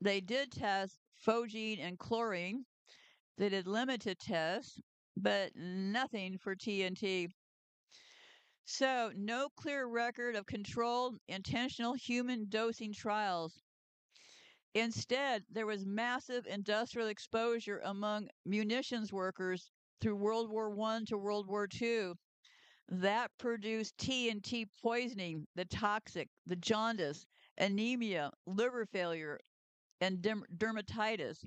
they did test phogene and chlorine. They did limited tests, but nothing for TNT. So, no clear record of controlled, intentional human dosing trials. Instead, there was massive industrial exposure among munitions workers through World War I to World War II. That produced TNT poisoning, the toxic, the jaundice, anemia, liver failure, and dermatitis.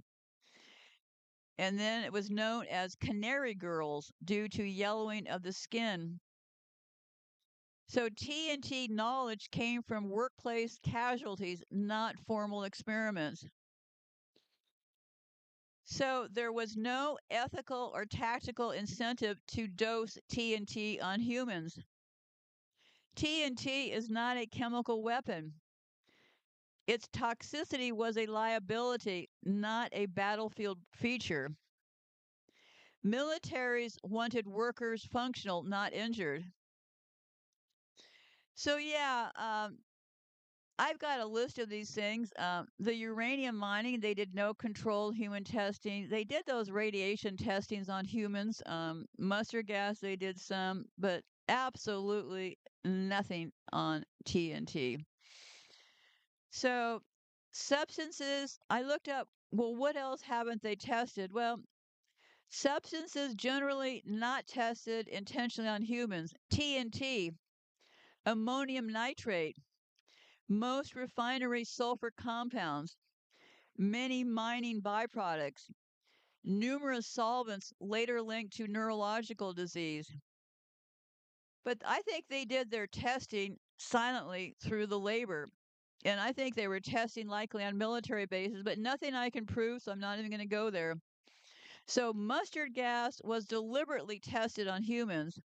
And then it was known as canary girls due to yellowing of the skin. So TNT knowledge came from workplace casualties, not formal experiments. So there was no ethical or tactical incentive to dose TNT on humans. TNT is not a chemical weapon. Its toxicity was a liability, not a battlefield feature. Militaries wanted workers functional, not injured. So, yeah, I've got a list of these things. The uranium mining, they did no controlled human testing. They did those radiation testings on humans. Mustard gas, they did some, but absolutely nothing on TNT. So, substances, I looked up, well, what else haven't they tested? Well, substances generally not tested intentionally on humans. TNT, ammonium nitrate, most refinery sulfur compounds, many mining byproducts, numerous solvents later linked to neurological disease. But I think they did their testing silently through the labor. And I think they were testing likely on military bases, but nothing I can prove, so I'm not even going to go there. So, mustard gas was deliberately tested on humans.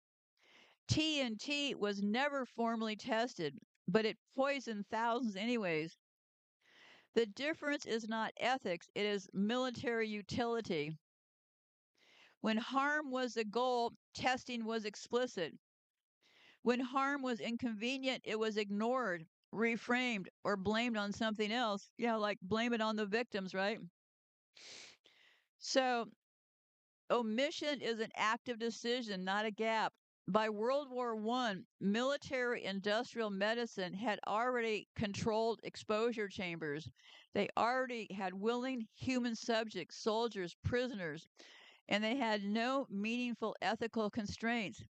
TNT was never formally tested, but it poisoned thousands anyways. The difference is not ethics, it is military utility. When harm was the goal, testing was explicit. When harm was inconvenient, it was ignored, reframed, or blamed on something else. Yeah, like blame it on the victims, right? So, omission is an active decision, not a gap. By World War I, military industrial medicine had already controlled exposure chambers. They already had willing human subjects, soldiers, prisoners, and they had no meaningful ethical constraints.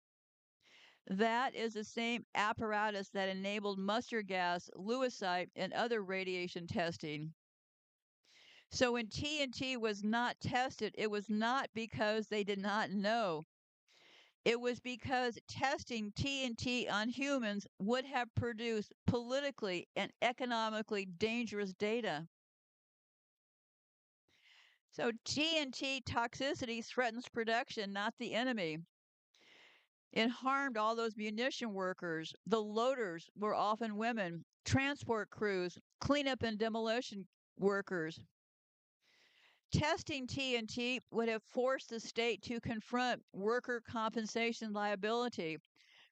That is the same apparatus that enabled mustard gas, lewisite, and other radiation testing. So when TNT was not tested, it was not because they did not know. It was because testing TNT on humans would have produced politically and economically dangerous data. So TNT toxicity threatens production, not the enemy. It harmed all those munition workers. The loaders were often women, transport crews, cleanup and demolition workers. Testing TNT would have forced the state to confront worker compensation liability,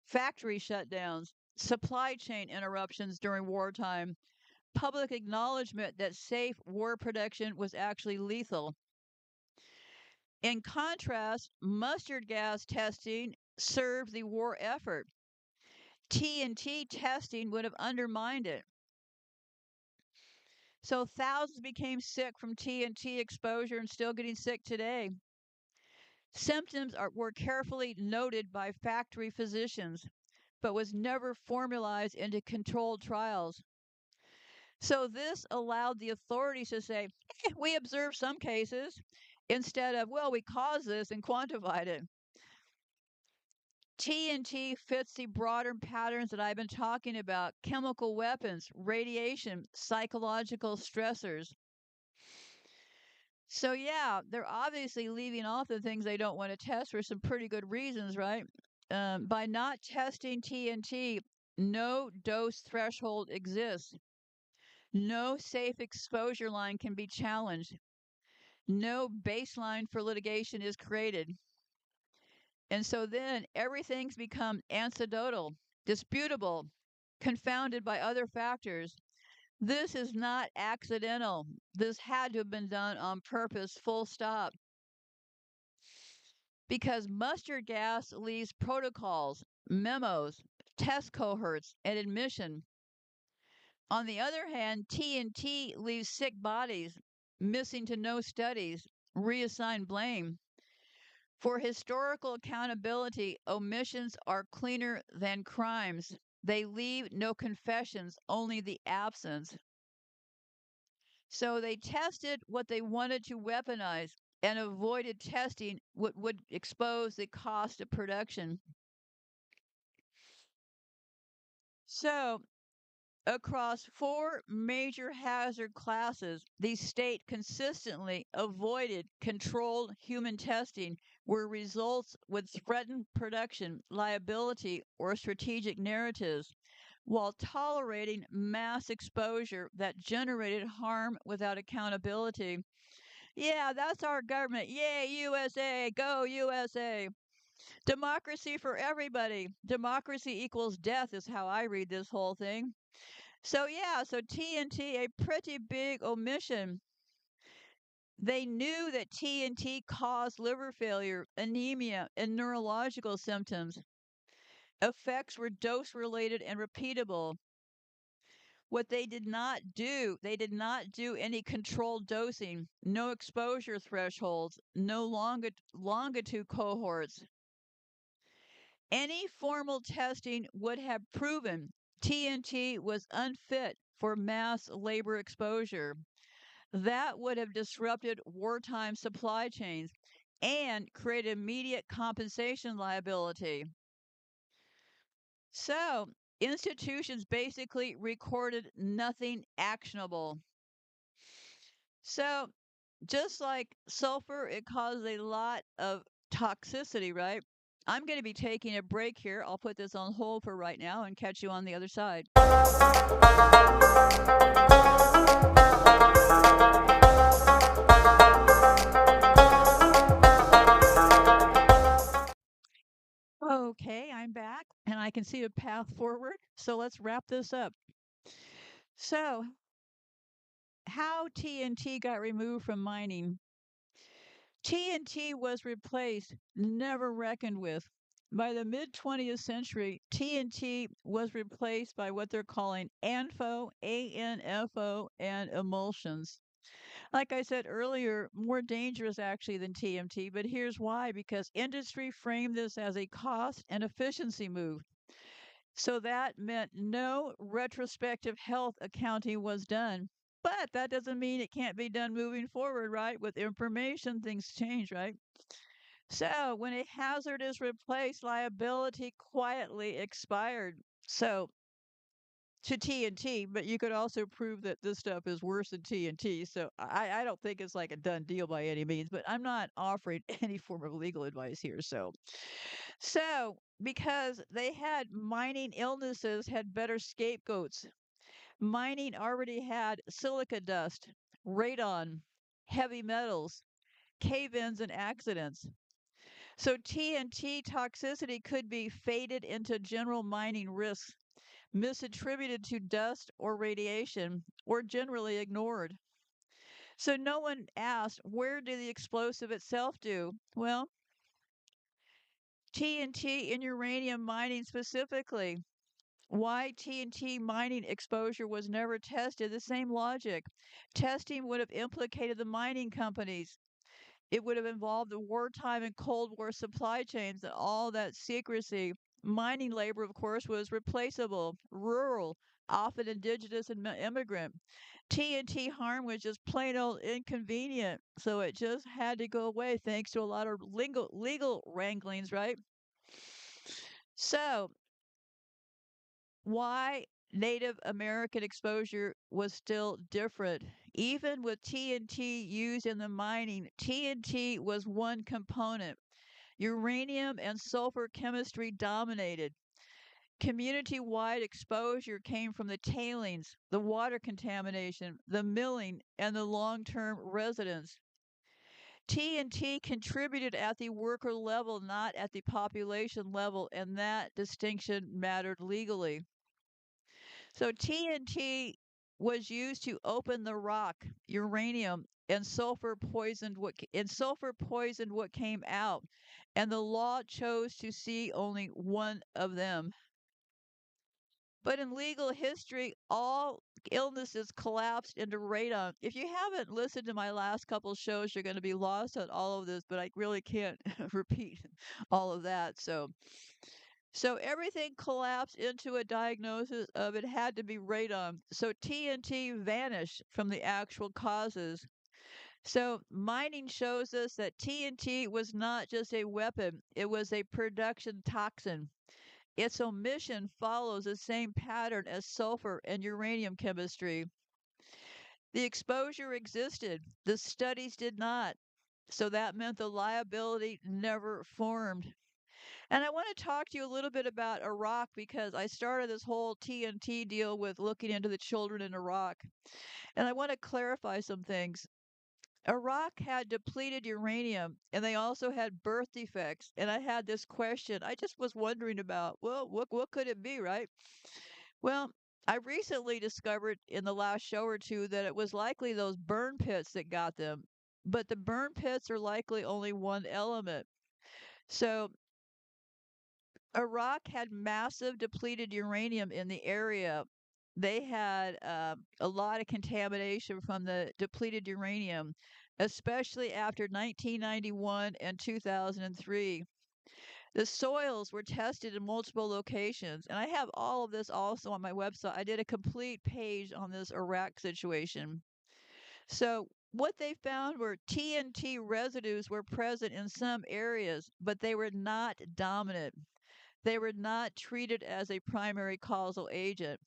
factory shutdowns, supply chain interruptions during wartime, public acknowledgement that safe war production was actually lethal. In contrast, mustard gas testing served the war effort. TNT testing would have undermined it. So thousands became sick from TNT exposure and still getting sick today. Symptoms were carefully noted by factory physicians, but was never formalized into controlled trials. So this allowed the authorities to say, we observed some cases, instead of, well, we caused this and quantified it. TNT fits the broader patterns that I've been talking about: chemical weapons, radiation, psychological stressors. So, yeah, they're obviously leaving off the things they don't want to test for some pretty good reasons, right? By not testing TNT, no dose threshold exists. No safe exposure line can be challenged. No baseline for litigation is created. And so then everything's become anecdotal, disputable, confounded by other factors. This is not accidental. This had to have been done on purpose, full stop. Because mustard gas leaves protocols, memos, test cohorts, and admission. On the other hand, TNT leaves sick bodies, missing to no studies, reassign blame. For historical accountability, omissions are cleaner than crimes. They leave no confessions, only the absence. So they tested what they wanted to weaponize and avoided testing what would expose the cost of production. So, across four major hazard classes, the state consistently avoided controlled human testing where results would threaten production, liability, or strategic narratives, while tolerating mass exposure that generated harm without accountability. Yeah, that's our government. Yay, USA! Go, USA! Democracy for everybody. Democracy equals death, is how I read this whole thing. So, yeah, so TNT, a pretty big omission. They knew that TNT caused liver failure, anemia, and neurological symptoms. Effects were dose related and repeatable. What they did not do any controlled dosing, no exposure thresholds, no longitude cohorts. Any formal testing would have proven TNT was unfit for mass labor exposure. That would have disrupted wartime supply chains and created immediate compensation liability. So, institutions basically recorded nothing actionable. So, just like sulfur, it causes a lot of toxicity, right? I'm going to be taking a break here. I'll put this on hold for right now and catch you on the other side. Okay, I'm back and I can see a path forward. So let's wrap this up. So, how TNT got removed from mining? TNT was replaced, never reckoned with. By the mid 20th century, TNT was replaced by what they're calling ANFO, ANFO, and emulsions. Like I said earlier, more dangerous actually than TMT, but here's why: because industry framed this as a cost and efficiency move. So that meant no retrospective health accounting was done. But that doesn't mean it can't be done moving forward, right? With information, things change, right? So when a hazard is replaced, liability quietly expired. So to TNT, but you could also prove that this stuff is worse than TNT. So I don't think it's like a done deal by any means, but I'm not offering any form of legal advice here. So because they had mining illnesses, had better scapegoats. Mining already had silica dust, radon, heavy metals, cave-ins, and accidents. So TNT toxicity could be faded into general mining risks, misattributed to dust or radiation, or generally ignored. So no one asked, where did the explosive itself do? Well, TNT in uranium mining specifically. Why TNT mining exposure was never tested? The same logic. Testing would have implicated the mining companies. It would have involved the wartime and Cold War supply chains and all that secrecy. Mining labor, of course, was replaceable, rural, often indigenous and immigrant. TNT harm was just plain old inconvenient, so it just had to go away thanks to a lot of legal wranglings, right? So, why Native American exposure was still different? Even with TNT used in the mining, TNT was one component. Uranium and sulfur chemistry dominated. Community wide exposure came from the tailings, the water contamination, the milling, and the long term residents. TNT contributed at the worker level, not at the population level, and that distinction mattered legally. So TNT was used to open the rock, uranium, and sulfur poisoned what came out, and the law chose to see only one of them. But in legal history, all illnesses collapsed into radon. If you haven't listened to my last couple shows, you're going to be lost on all of this, but I really can't repeat all of that. So everything collapsed into a diagnosis of it had to be radon. So TNT vanished from the actual causes. So mining shows us that TNT was not just a weapon, it was a production toxin. Its omission follows the same pattern as sulfur and uranium chemistry. The exposure existed, the studies did not. So that meant the liability never formed. And I want to talk to you a little bit about Iraq because I started this whole TNT deal with looking into the children in Iraq. And I want to clarify some things. Iraq had depleted uranium and they also had birth defects. And I had this question I just was wondering about, well, what could it be, right? Well, I recently discovered in the last show or two that it was likely those burn pits that got them. But the burn pits are likely only one element. So Iraq had massive depleted uranium in the area. They had a lot of contamination from the depleted uranium, especially after 1991 and 2003. The soils were tested in multiple locations, and I have all of this also on my website. I did a complete page on this Iraq situation. So, what they found were TNT residues were present in some areas, but they were not dominant. They were not treated as a primary causal agent.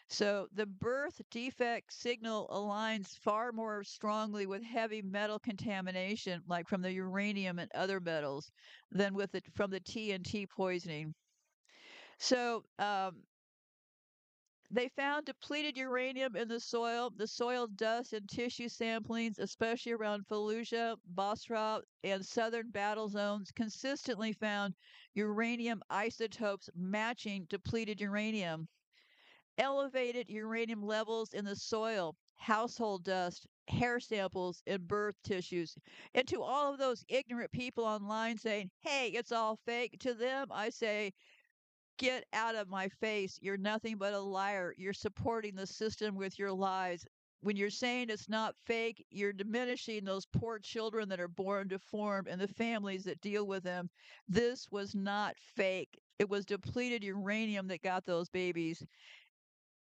So the birth defect signal aligns far more strongly with heavy metal contamination, like from the uranium and other metals, than with it from the TNT poisoning. So they found depleted uranium in the soil dust and tissue samplings, especially around Fallujah, Basra, and southern battle zones, consistently found uranium isotopes matching depleted uranium. Elevated uranium levels in the soil, household dust, hair samples, and birth tissues. And to all of those ignorant people online saying, hey, it's all fake, to them, I say, get out of my face. You're nothing but a liar. You're supporting the system with your lies. When you're saying it's not fake, you're diminishing those poor children that are born deformed and the families that deal with them. This was not fake. It was depleted uranium that got those babies.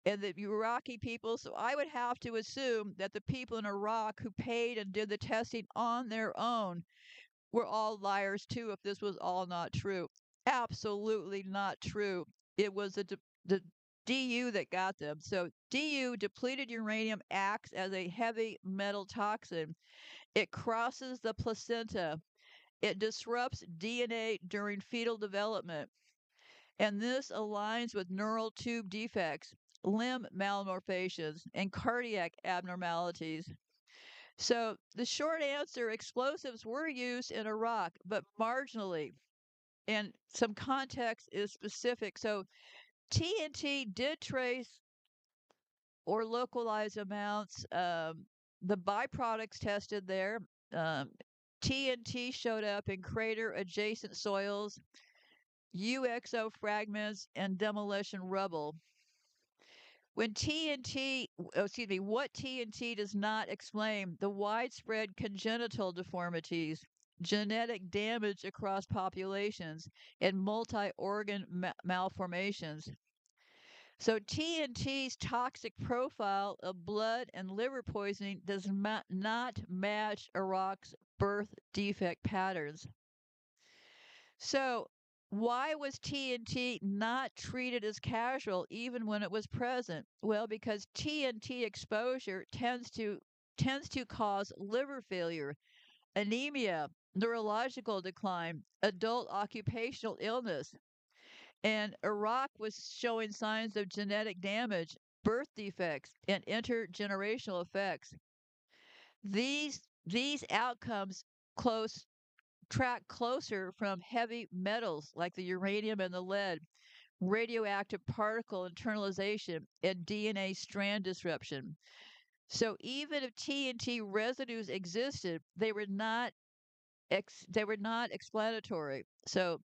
and the Iraqi people. So I would have to assume that the people in Iraq who paid and did the testing on their own were all liars too, if this was all not true. Absolutely not true. It was the DU that got them. So DU, depleted uranium, acts as a heavy metal toxin. It crosses the placenta. It disrupts DNA during fetal development. And this aligns with neural tube defects, limb malformations, and cardiac abnormalities. So the short answer, explosives were used in Iraq, but marginally. And some context is specific. So TNT did trace or localize amounts. The byproducts tested there. Um, TNT showed up in crater adjacent soils, UXO fragments, and demolition rubble. When TNT, excuse me, what TNT does not explain the widespread congenital deformities, genetic damage across populations, and multi organ malformations. So TNT's toxic profile of blood and liver poisoning does not match Iraq's birth defect patterns. So, why was TNT not treated as casual even when it was present? Well, because TNT exposure tends to cause liver failure, anemia, neurological decline, adult occupational illness. And Iraq was showing signs of genetic damage, birth defects, and intergenerational effects. These outcomes close track closer from heavy metals like the uranium and the lead, radioactive particle internalization, and DNA strand disruption. So even if TNT residues existed, they were not explanatory. So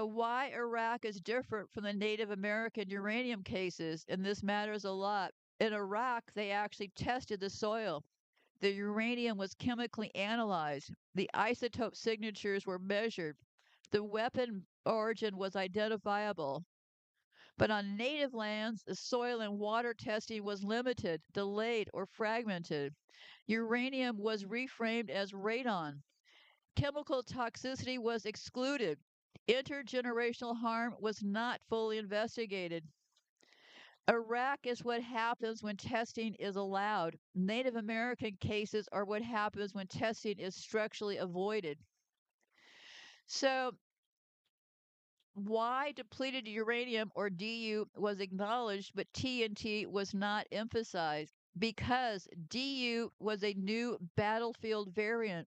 why Iraq is different from the Native American uranium cases, and this matters a lot. In Iraq, they actually tested the soil. The uranium was chemically analyzed. The isotope signatures were measured. The weapon origin was identifiable. But on native lands, the soil and water testing was limited, delayed, or fragmented. Uranium was reframed as radon. Chemical toxicity was excluded. Intergenerational harm was not fully investigated. Iraq is what happens when testing is allowed. Native American cases are what happens when testing is structurally avoided. So, why depleted uranium or DU was acknowledged but TNT was not emphasized? Because DU was a new battlefield variant.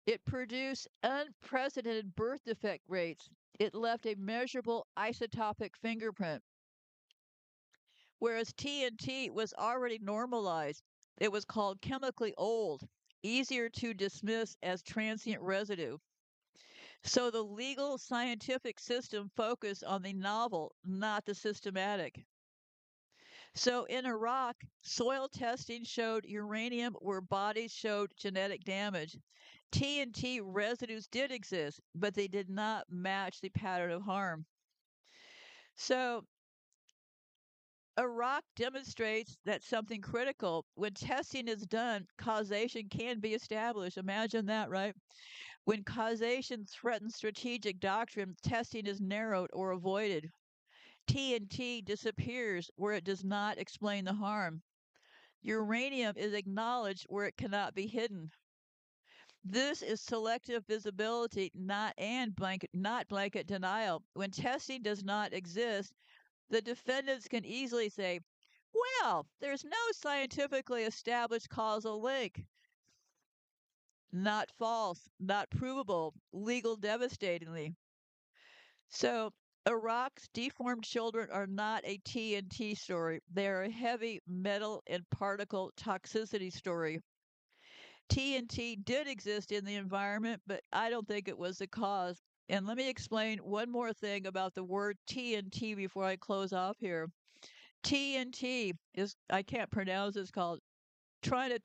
It produced unprecedented birth defect rates. It left a measurable isotopic fingerprint. Whereas TNT was already normalized, it was called chemically old, easier to dismiss as transient residue. So the legal scientific system focused on the novel, not the systematic. So in Iraq, soil testing showed uranium where bodies showed genetic damage. TNT residues did exist, but they did not match the pattern of harm. So Iraq demonstrates that something critical. When testing is done, causation can be established. Imagine that, right? When causation threatens strategic doctrine, testing is narrowed or avoided. TNT disappears where it does not explain the harm. Uranium is acknowledged where it cannot be hidden. This is selective visibility, not blanket denial. When testing does not exist, the defendants can easily say, well, there's no scientifically established causal link. Not false, not provable, legal devastatingly. So, Iraq's deformed children are not a TNT story. They are a heavy metal and particle toxicity story. TNT did exist in the environment, but I don't think it was the cause. And let me explain one more thing about the word TNT before I close off here. TNT is, I can't pronounce, it's called trying to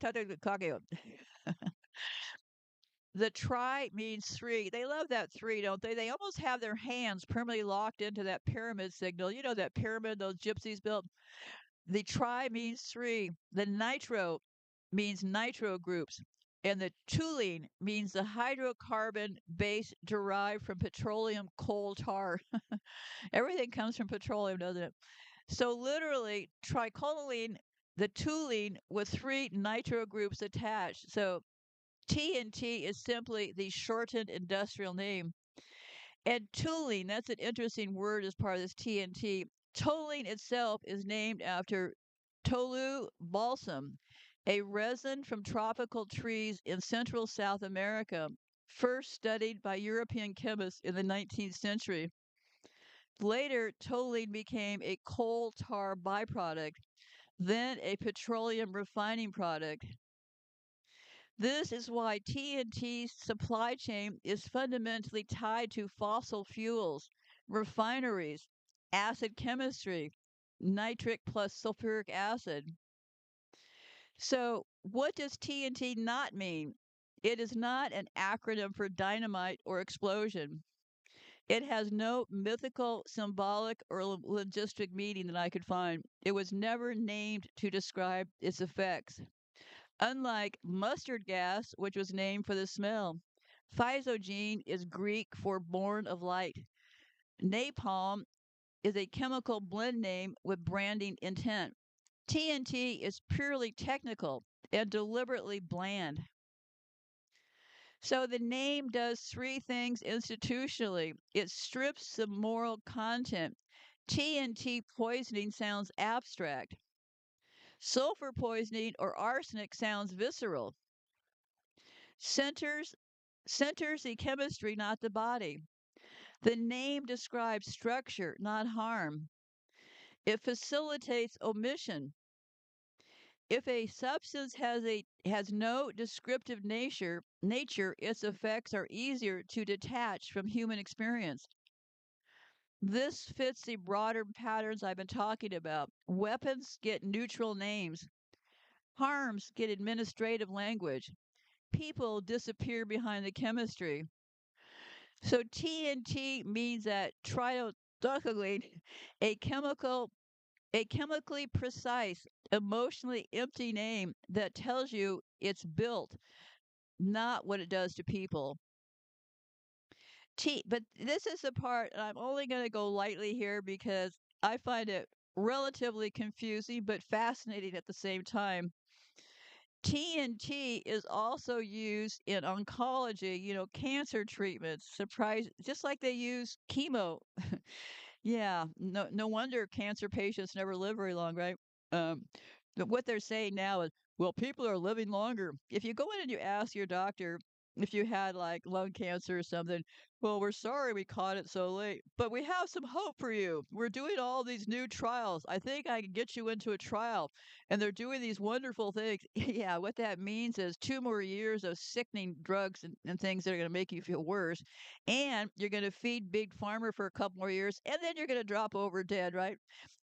The tri means three. They love that three, don't they? They almost have their hands permanently locked into that pyramid signal. You know that pyramid those gypsies built? The tri means three. The nitro means nitro groups. And the toluene means the hydrocarbon base derived from petroleum coal tar. Everything comes from petroleum, doesn't it? So literally, tricholine, the toluene with three nitro groups attached. So TNT is simply the shortened industrial name. And toluene, that's an interesting word as part of this TNT. Toluene itself is named after Tolu balsam, a resin from tropical trees in Central South America, first studied by European chemists in the 19th century. Later, toluene became a coal tar byproduct, then a petroleum refining product. This is why TNT's supply chain is fundamentally tied to fossil fuels, refineries, acid chemistry, nitric plus sulfuric acid. So, what does TNT not mean? It is not an acronym for dynamite or explosion. It has no mythical, symbolic, or logistic meaning that I could find. It was never named to describe its effects. Unlike mustard gas, which was named for the smell, physogene is Greek for born of light. Napalm is a chemical blend name with branding intent. TNT is purely technical and deliberately bland. So the name does three things institutionally. It strips the moral content. TNT poisoning sounds abstract. Sulfur poisoning or arsenic sounds visceral. Centers centers the chemistry, not the body. The name describes structure, not harm. It facilitates omission. If a substance has no descriptive nature, its effects are easier to detach from human experience. This fits the broader patterns I've been talking about. Weapons get neutral names. Harms get administrative language. People disappear behind the chemistry. So TNT means that triethylene, a chemical, a chemically precise, emotionally empty name that tells you it's built, not what it does to people. But this is the part, and I'm only going to go lightly here because I find it relatively confusing but fascinating at the same time. TNT is also used in oncology, cancer treatments. Surprise, just like they use chemo. Yeah, no wonder cancer patients never live very long, right? Um, but what they're saying now is, well, people are living longer. If you go in and you ask your doctor if you had like lung cancer or something, well, we're sorry we caught it so late, but we have some hope for you. We're doing all these new trials. I think I can get you into a trial. And they're doing these wonderful things. Yeah, what that means is 2 more years of sickening drugs and things that are going to make you feel worse, and you're going to feed big pharma for a couple more years, and then you're going to drop over dead, right?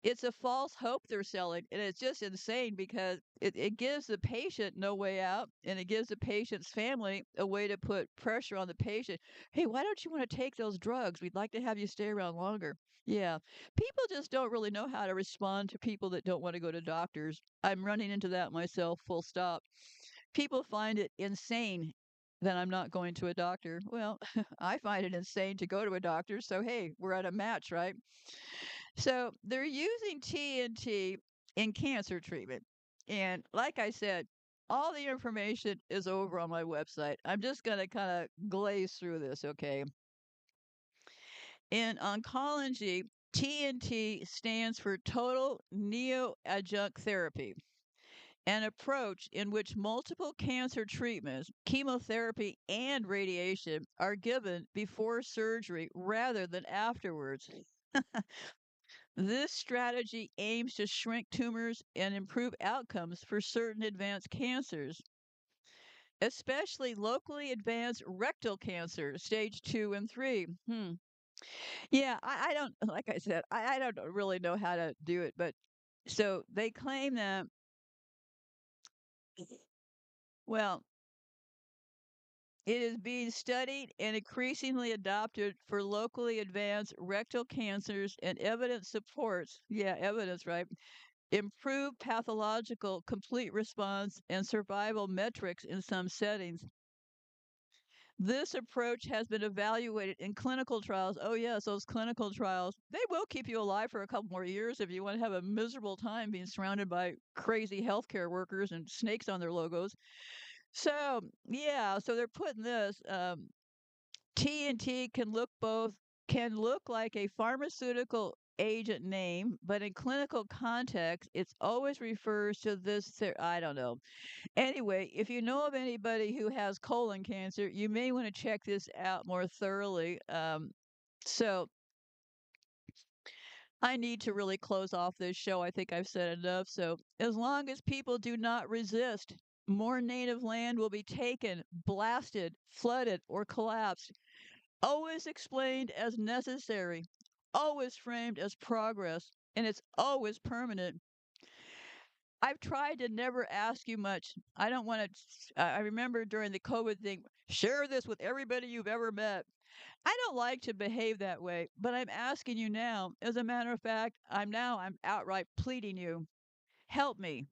It's a false hope they're selling, and it's just insane because it gives the patient no way out, and it gives the patient's family a way to put pressure on the patient. Hey, why don't you want to take those drugs? We'd like to have you stay around longer. Yeah, people just don't really know how to respond to people that don't want to go to doctors. I'm running into that myself, full stop. People find it insane that I'm not going to a doctor. Well, I find it insane to go to a doctor. So, hey, we're at a match, right? So, they're using TNT in cancer treatment. And like I said, all the information is over on my website. I'm just going to kind of glaze through this, okay? In oncology, TNT stands for total neoadjunct therapy, an approach in which multiple cancer treatments, chemotherapy, and radiation are given before surgery rather than afterwards. This strategy aims to shrink tumors and improve outcomes for certain advanced cancers, especially locally advanced rectal cancer, stage 2 and 3. Yeah, I don't, like I said, I don't really know how to do it, but so they claim that, well, It is being studied and increasingly adopted for locally advanced rectal cancers, and evidence supports, yeah, evidence, right? Improved pathological complete response and survival metrics in some settings. This approach has been evaluated in clinical trials. Oh, yes, those clinical trials. They will keep you alive for a couple more years if you want to have a miserable time being surrounded by crazy healthcare workers and snakes on their logos. So, yeah, so they're putting this TNT can look like a pharmaceutical agent name, but in clinical context, it's always refers to I don't know. Anyway, if you know of anybody who has colon cancer, you may want to check this out more thoroughly. So I need to really close off this show. I think I've said enough. So as long as people do not resist, more native land will be taken, blasted, flooded, or collapsed. Always explained as necessary, always framed as progress, and it's always permanent. I've tried to never ask you much. I don't want to. I remember during the COVID thing, share this with everybody you've ever met. I don't like to behave that way, but I'm asking you now. As a matter of fact, I'm outright pleading you. Help me.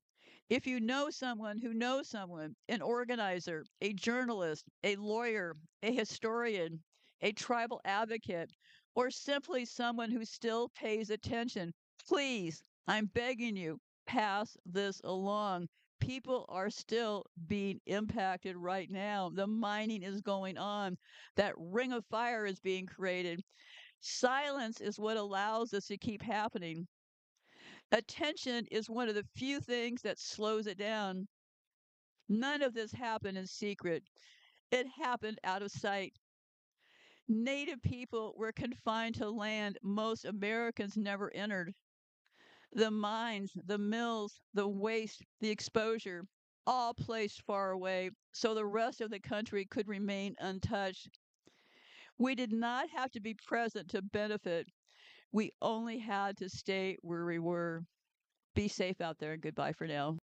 If you know someone who knows someone, an organizer, a journalist, a lawyer, a historian, a tribal advocate, or simply someone who still pays attention, please, I'm begging you, pass this along. People are still being impacted right now. The mining is going on. That ring of fire is being created. Silence is what allows this to keep happening. Attention is one of the few things that slows it down. None of this happened in secret. It happened out of sight. Native people were confined to land most Americans never entered. The mines, the mills, the waste, the exposure, all placed far away so the rest of the country could remain untouched. We did not have to be present to benefit. We only had to stay where we were. Be safe out there and goodbye for now.